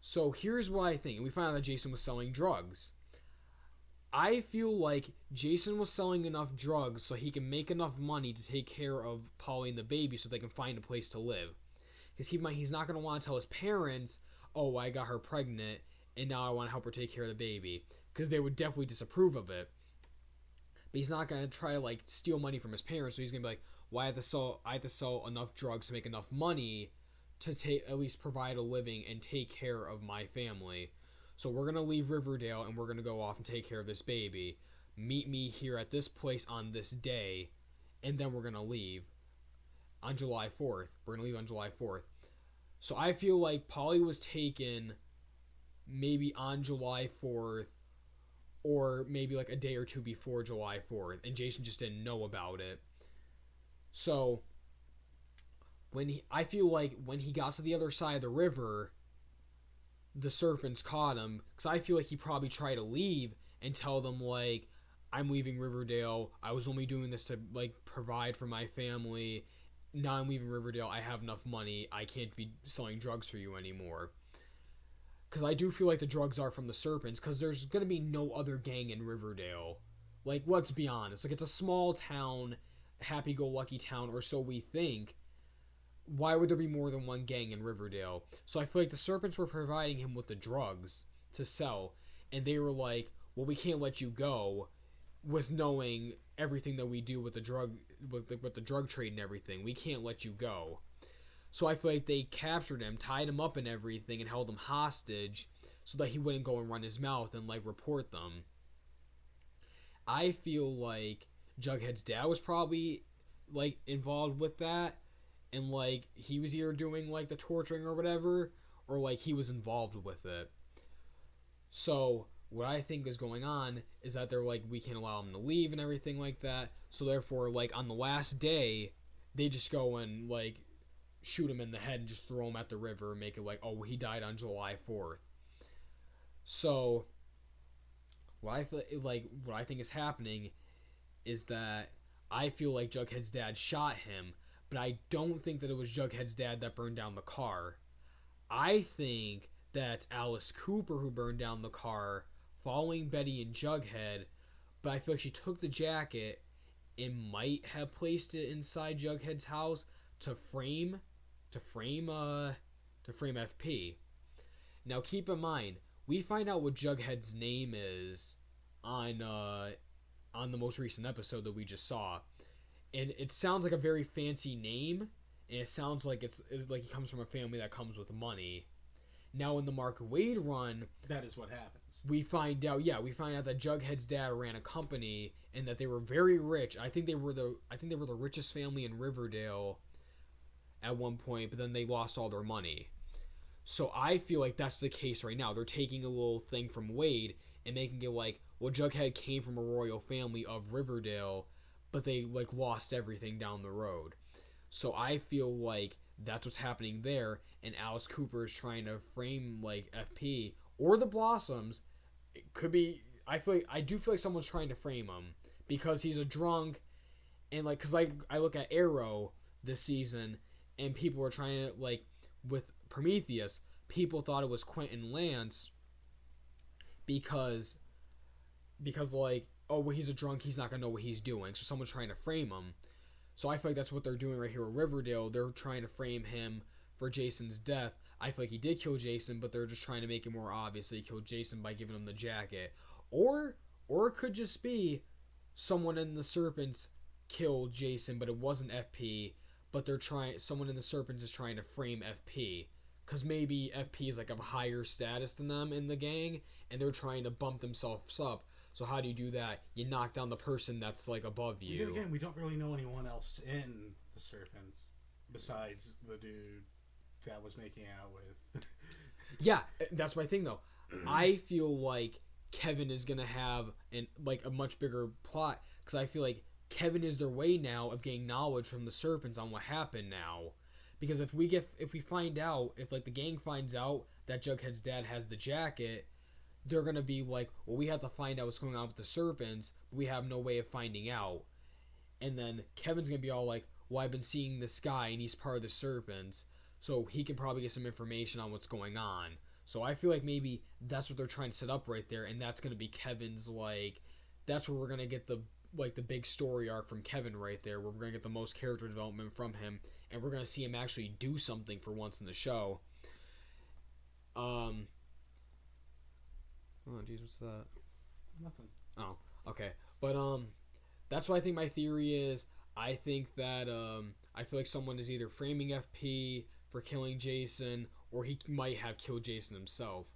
So here's what I think. And we found out that Jason was selling drugs. I feel like Jason was selling enough drugs so he can make enough money to take care of Polly and the baby so they can find a place to live. Because he's not going to want to tell his parents, oh, I got her pregnant and now I want to help her take care of the baby. Because they would definitely disapprove of it. But he's not going to try to steal money from his parents. So he's going to be like, well, I have to sell enough drugs to make enough money to at least provide a living and take care of my family. So we're going to leave Riverdale and we're going to go off and take care of this baby. Meet me here at this place on this day, and then we're going to leave on July 4th. We're going to leave on July 4th. So I feel like Polly was taken maybe on July 4th or maybe like a day or two before July 4th, and Jason just didn't know about it. So I feel like when he got to the other side of the river, the serpents caught him, because I feel like he probably tried to leave and tell them like, I'm leaving Riverdale. I was only doing this to like provide for my family. Now I'm leaving Riverdale. I have enough money. I can't be selling drugs for you anymore. Because I do feel like the drugs are from the serpents. Because there's gonna be no other gang in Riverdale. Like, let's be honest. Like, it's a small town, happy-go-lucky town, or so we think. Why would there be more than one gang in Riverdale? So I feel like the serpents were providing him with the drugs to sell, and they were like, well, we can't let you go with knowing everything that we do with the drug trade and everything. We can't let you go. So I feel like they captured him, tied him up and everything, and held him hostage so that he wouldn't go and run his mouth and like report them. I feel like Jughead's dad was probably like involved with that, and like he was either doing like the torturing or whatever, or like he was involved with it. So what I think is going on is that they're like, we can't allow him to leave and everything like that. So therefore, like on the last day, they just go and like shoot him in the head and just throw him at the river and make it like, oh, he died on July 4th. So what I think is happening is that I feel like Jughead's dad shot him, but I don't think that it was Jughead's dad that burned down the car. I think that's Alice Cooper who burned down the car, following Betty and Jughead, but I feel like she took the jacket and might have placed it inside Jughead's house to frame to frame FP. Now keep in mind, we find out what Jughead's name is on on the most recent episode that we just saw, and it sounds like a very fancy name, and it sounds like it's like he comes from a family that comes with money. Now in the Mark Wade run, that is what happens. We find out that Jughead's dad ran a company and that they were very rich. I think they were the richest family in Riverdale at one point, but then they lost all their money. So I feel like that's the case right now. They're taking a little thing from Wade and making it like, well, Jughead came from a royal family of Riverdale, but they like lost everything down the road. So I feel like that's what's happening there, and Alice Cooper is trying to frame like FP or the Blossoms. It could be. I do feel like someone's trying to frame him because he's a drunk, and like, cause like I look at Arrow this season, and people were trying to like with Prometheus. People thought it was Quentin Lance because like, oh well, he's a drunk, he's not gonna know what he's doing, so someone's trying to frame him. So I feel like that's what they're doing right here with Riverdale. They're trying to frame him for Jason's death. I feel like he did kill Jason, but they're just trying to make it more obvious that he killed Jason by giving him the jacket. Or it could just be someone in the Serpents killed Jason, but it wasn't FP. But someone in the Serpents is trying to frame FP, because maybe FP is like of a higher status than them in the gang, and they're trying to bump themselves up. So how do you do that? You knock down the person that's like above you. Again, we don't really know anyone else in the Serpents besides the dude that was making out with. Yeah, that's my thing though. I feel like Kevin is gonna have a much bigger plot, because I feel like Kevin is their way now of getting knowledge from the Serpents on what happened now. Because if we find out, if like the gang finds out that Jughead's dad has the jacket, they're gonna be like, well, we have to find out what's going on with the Serpents, but we have no way of finding out. And then Kevin's gonna be all like, well, I've been seeing this guy and he's part of the Serpents, so he can probably get some information on what's going on. So I feel like maybe that's what they're trying to set up right there, and that's gonna be Kevin's like, that's where we're gonna get the big story arc from Kevin right there, where we're gonna get the most character development from him, and we're gonna see him actually do something for once in the show. Oh, jeez, what's that? Nothing. Oh, okay. But, that's what I think my theory is. I think that, I feel like someone is either framing FP for killing Jason, or he might have killed Jason himself.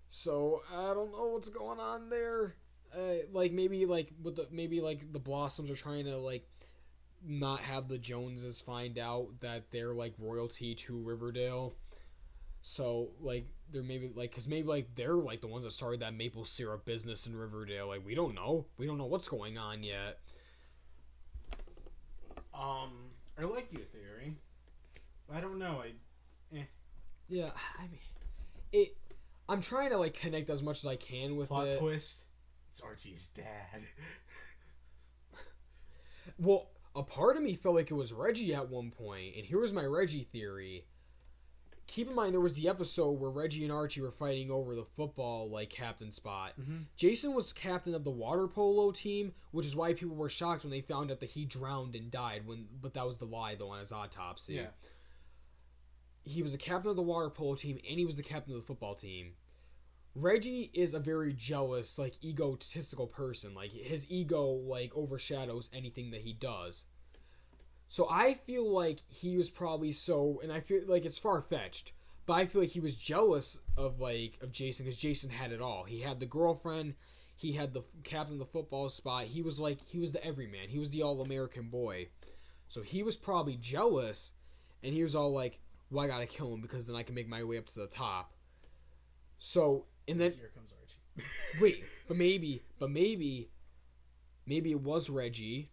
So, I don't know what's going on there. Maybe the Blossoms are trying to, like, not have the Joneses find out that they're, like, royalty to Riverdale. So like they're maybe like because maybe like they're like the ones that started that maple syrup business in Riverdale. Like we don't know what's going on yet. I like your theory. I don't know. Yeah, I mean it. I'm trying to like connect as much as I can with Plot it. twist. It's Archie's dad. Well, a part of me felt like it was Reggie at one point, and here was my Reggie theory. Keep in mind there was the episode where Reggie and Archie were fighting over the football like captain spot. Mm-hmm. Jason was captain of the water polo team, which is why people were shocked when they found out that he drowned and died. But that was the lie though on his autopsy. Yeah. He was the captain of the water polo team and he was the captain of the football team. Reggie is a very jealous, like egotistical person. Like his ego like overshadows anything that he does. So I feel like he was probably so, and I feel like it's far fetched, but I feel like he was jealous of Jason because Jason had it all. He had the girlfriend, he had the captain of the football spot. He was the everyman. He was the all American boy. So he was probably jealous, and he was all like, "Well, I gotta kill him because then I can make my way up to the top." So and then Here comes Archie. wait, maybe it was Reggie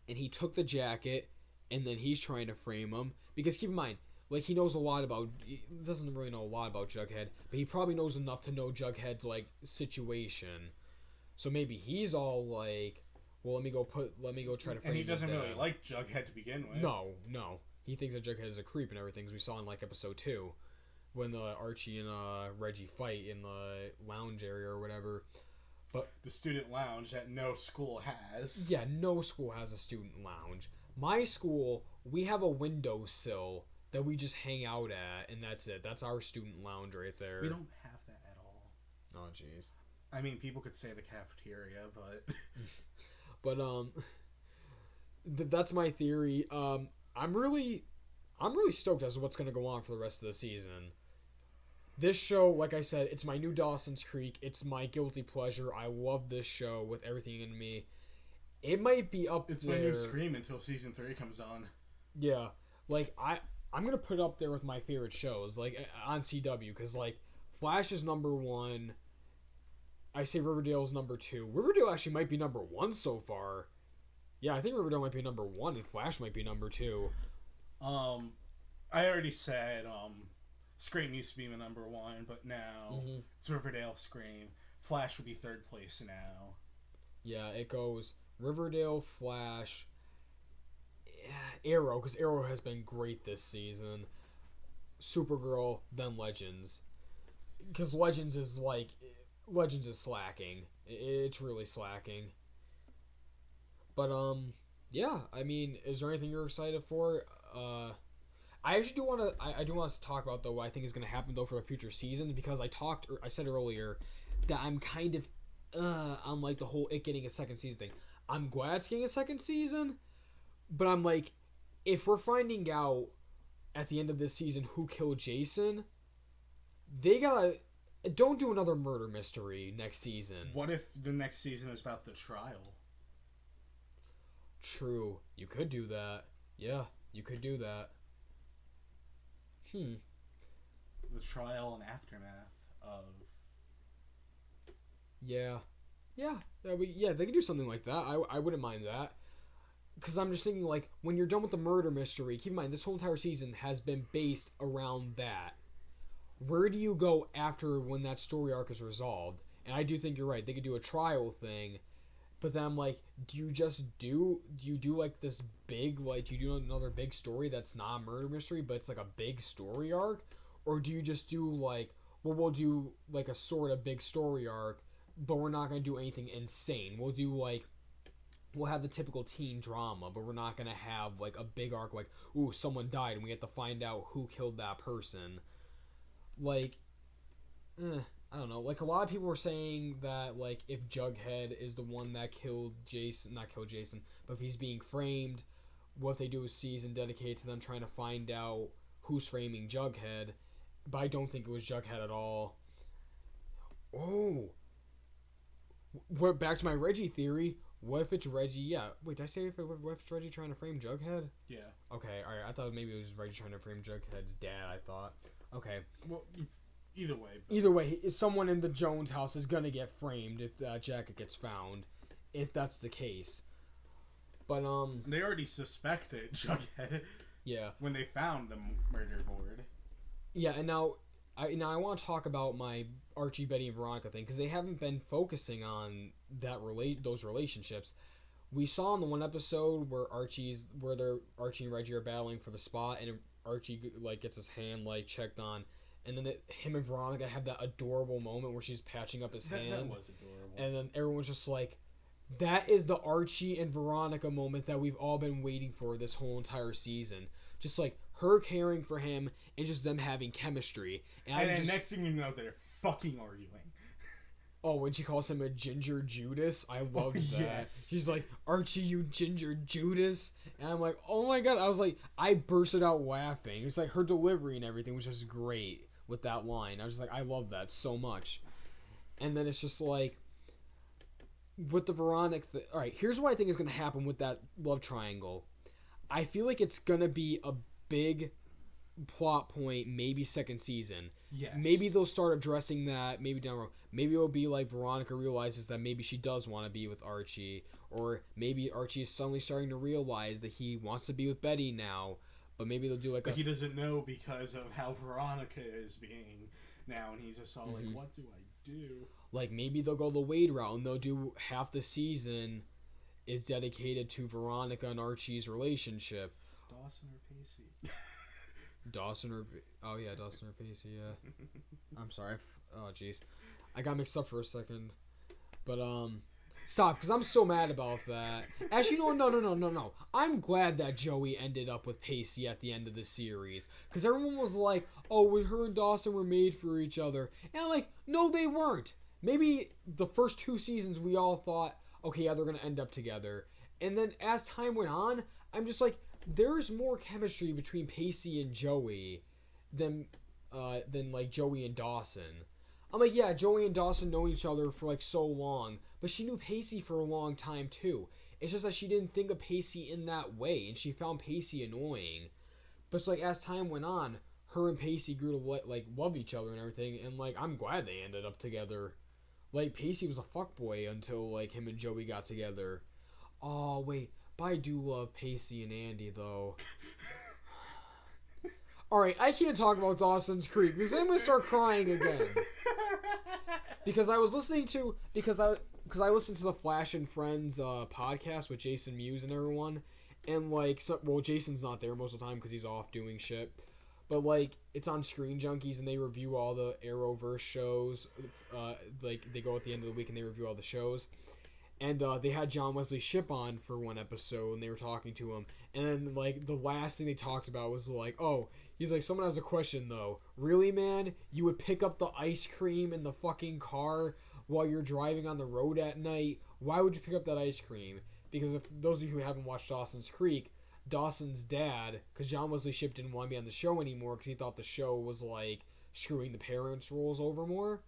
and he took the jacket and then he's trying to frame him because keep in mind like he knows a lot about he doesn't really know a lot about Jughead, but he probably knows enough to know Jughead's like situation. So maybe he's all like, well, let me go try to frame And he his doesn't really dad. like Jughead to begin with. No, he thinks that Jughead is a creep and everything, as we saw in like episode 2 when Archie and Reggie fight in the lounge area or whatever. But The student lounge that no school has. yeah, no school has a student lounge. My school, we have a windowsill that we just hang out at, and that's it. That's our student lounge right there. We don't have that at all. Oh, jeez. I mean, people could say the cafeteria, but But that's my theory. I'm really stoked as to what's gonna go on for the rest of the season. This show, like I said, it's my new Dawson's Creek. It's my guilty pleasure. I love this show with everything in me. It might be up it's there. my new Scream until season 3 comes on. Yeah, like I'm gonna put it up there with my favorite shows, like on CW, because like Flash is number 1. I say Riverdale is number 2. Riverdale actually might be number 1 so far. Yeah, I think Riverdale might be number 1 and Flash might be number 2. I already said Scream used to be my number 1, but now it's Riverdale, Scream. Flash would be 3rd place now. Yeah, it goes Riverdale, Flash, Arrow, because Arrow has been great this season. Supergirl, then Legends, because Legends is slacking. It's really slacking. But yeah. I mean, is there anything you're excited for? I actually do want to. I do want us to talk about though what I think is going to happen though for the future seasons because I said earlier that I'm kind of on like the whole it getting a second season thing. I'm glad it's getting a second season, but I'm like, if we're finding out at the end of this season who killed Jason, they gotta don't do another murder mystery next season. What if the next season is about the trial? True, you could do that. Yeah, you could do that. The trial and aftermath of. Yeah, they could do something like that. I wouldn't mind that. Because I'm just thinking, like, when you're done with the murder mystery, keep in mind, this whole entire season has been based around that. Where do you go after when that story arc is resolved? And I do think you're right. They could do a trial thing. But then I'm like, do you do like this big, like, do you do another big story that's not a murder mystery, but it's like a big story arc? Or do you just do like, well, we'll do like a sort of big story arc, but we're not going to do anything insane. We'll do like, we'll have the typical teen drama, but we're not going to have like a big arc like, ooh, someone died and we have to find out who killed that person. Like, I don't know. Like, a lot of people were saying that, like, if Jughead is the one that not killed Jason, but if he's being framed, what they do is season dedicated to them trying to find out who's framing Jughead. But I don't think it was Jughead at all. Oh! We're back to my Reggie theory. What if it's Reggie? Yeah. Wait, did I say what if it's Reggie trying to frame Jughead? Yeah. Okay, alright. I thought maybe it was Reggie trying to frame Jughead's dad, I thought. Okay. Well, either way. But... Either way, someone in the Jones house is gonna get framed if that jacket gets found, if that's the case. But they already suspected Jughead. Yeah. When they found the murder board. Yeah, and now I want to talk about my Archie, Betty, and Veronica thing because they haven't been focusing on those relationships. We saw in the one episode where Archie and Reggie are battling for the spot, and Archie like gets his hand like checked on, and then him and Veronica have that adorable moment where she's patching up his hand. That was adorable. And then everyone's just like, that is the Archie and Veronica moment that we've all been waiting for this whole entire season. Just like her caring for him and just them having chemistry. And then next thing you know, they're fucking arguing. Oh, when she calls him a ginger Judas, I loved that. Yes. She's like, Archie, you ginger Judas. And I'm like, oh my god. I was like, I bursted out laughing. It's like her delivery and everything was just great with that line. I was just like, I love that so much. And then it's just like, with the Veronica alright, here's what I think is going to happen with that love triangle. I feel like it's going to be a big plot point, maybe second season. Yes. Maybe they'll start addressing that, maybe down the road. Maybe it'll be like Veronica realizes that maybe she does want to be with Archie, or maybe Archie is suddenly starting to realize that he wants to be with Betty now, but maybe they'll do like but he doesn't know because of how Veronica is being now, and he's just all like, what do I do? Like, maybe they'll go the Wade route, and they'll do half the season is dedicated to Veronica and Archie's relationship. Dawson or Pacey? Dawson or Pacey, yeah. I'm sorry. Oh, jeez. I got mixed up for a second. But, stop, because I'm so mad about that. Actually, no. I'm glad that Joey ended up with Pacey at the end of the series. Because everyone was like, oh, her and Dawson were made for each other. And I'm like, no, they weren't. Maybe the first 2 seasons we all thought, okay, yeah, they're going to end up together. And then as time went on, I'm just like, there's more chemistry between Pacey and Joey than like Joey and Dawson. I'm like, yeah, Joey and Dawson know each other for like so long, but she knew Pacey for a long time too. It's just that she didn't think of Pacey in that way, and she found Pacey annoying. But it's like as time went on, her and Pacey grew to like love each other and everything, and like I'm glad they ended up together. Like Pacey was a fuckboy until like him and Joey got together. Oh wait. But I do love Pacey and Andy, though. Alright, I can't talk about Dawson's Creek because I'm going to start crying again. Because I listened to the Flash and Friends podcast with Jason Mewes and everyone. And, like, Jason's not there most of the time because he's off doing shit. But, like, it's on Screen Junkies and they review all the Arrowverse shows. Like, they go at the end of the week and they review all the shows. And they had John Wesley Shipp on for one episode, and they were talking to him. And then, like, the last thing they talked about was, like, oh, he's like, someone has a question, though. Really, man? You would pick up the ice cream in the fucking car while you're driving on the road at night? Why would you pick up that ice cream? Because if those of you who haven't watched Dawson's Creek, Dawson's dad, because John Wesley Shipp didn't want to be on the show anymore because he thought the show was, like, screwing the parents' roles over more.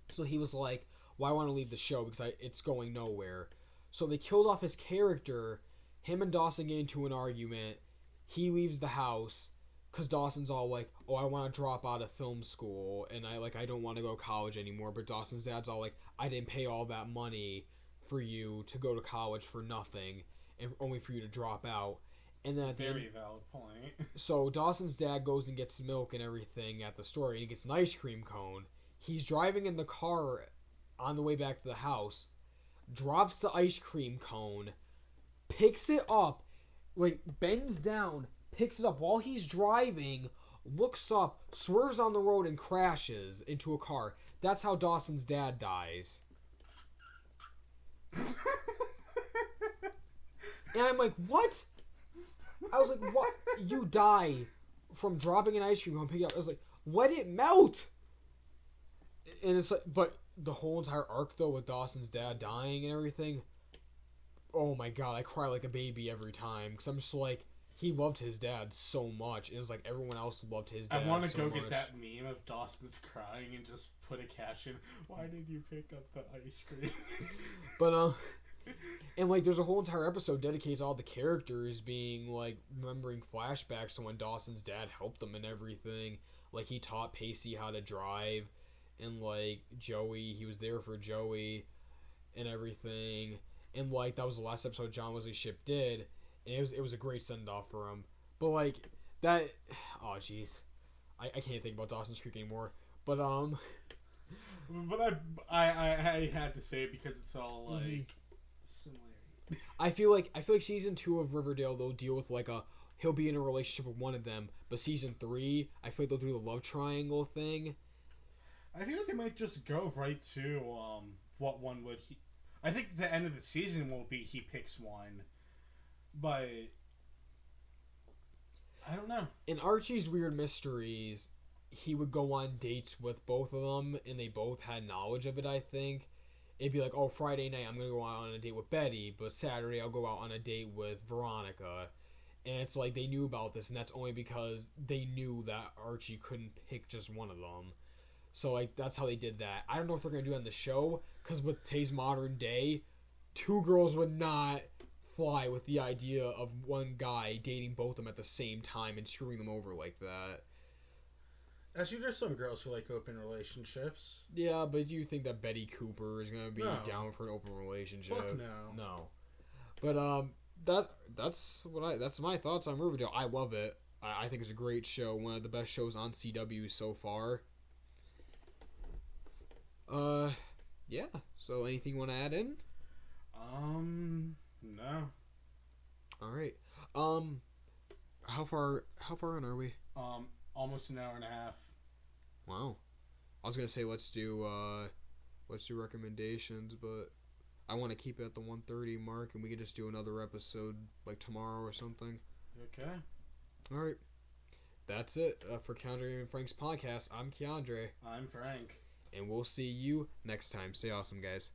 So he was like, well, I want to leave the show because it's going nowhere. So they killed off his character. Him and Dawson get into an argument. He leaves the house because Dawson's all like, oh, I want to drop out of film school and I don't want to go to college anymore. But Dawson's dad's all like, I didn't pay all that money for you to go to college for nothing and only for you to drop out. And then very valid point. So Dawson's dad goes and gets milk and everything at the store and he gets an ice cream cone. He's driving in the car on the way back to the house, drops the ice cream cone, picks it up, like bends down, picks it up while he's driving, looks up, swerves on the road and crashes into a car. That's how Dawson's dad dies. And I'm like, what? I was like, what? You die from dropping an ice cream cone, picking it up. I was like, let it melt! And it's like, but the whole entire arc though with Dawson's dad dying and everything, oh my god, I cry like a baby every time because I'm just like, he loved his dad so much, and it's like everyone else loved his dad. I want to so go much. Get that meme of Dawson's crying and just put a caption, why did you pick up the ice cream? But and like there's a whole entire episode dedicated to all the characters being like remembering flashbacks to when Dawson's dad helped them and everything. Like he taught Pacey how to drive, and like Joey, he was there for Joey and everything. And like that was the last episode John Wesley Shipp did, and it was a great send off for him. But like that, oh jeez, I can't think about Dawson's Creek anymore. But But I had to say it because it's all like mhm. similarity. I feel like season 2 of Riverdale they'll deal with like a he'll be in a relationship with one of them, but season 3 I feel like they'll do the love triangle thing. I feel like it might just go right to what one would he. I think the end of the season will be he picks one, but I don't know. In Archie's Weird Mysteries, he would go on dates with both of them, and they both had knowledge of it. I think it'd be like, oh, Friday night I'm gonna go out on a date with Betty, but Saturday I'll go out on a date with Veronica. And it's like they knew about this, and that's only because they knew that Archie couldn't pick just one of them. So like that's how they did that. I don't know if they're gonna do it on the show, because with today's modern day, two girls would not fly with the idea of one guy dating both of them at the same time and screwing them over like that. Actually, there's some girls who like open relationships. Yeah, but you think that Betty Cooper is gonna be No. down for an open relationship? Fuck no. No. But that's my thoughts on Riverdale. I love it. I think it's a great show, one of the best shows on CW so far. Uh, yeah. So anything you want to add in? No. All right. How far in are we? Almost an hour and a half. Wow. I was gonna say let's do recommendations, but I want to keep it at the 1:30 mark, and we could just do another episode like tomorrow or something. Okay. All right. That's it for Keondre and Frank's podcast. I'm Keondre, I'm Frank. and we'll see you next time. Stay awesome, guys.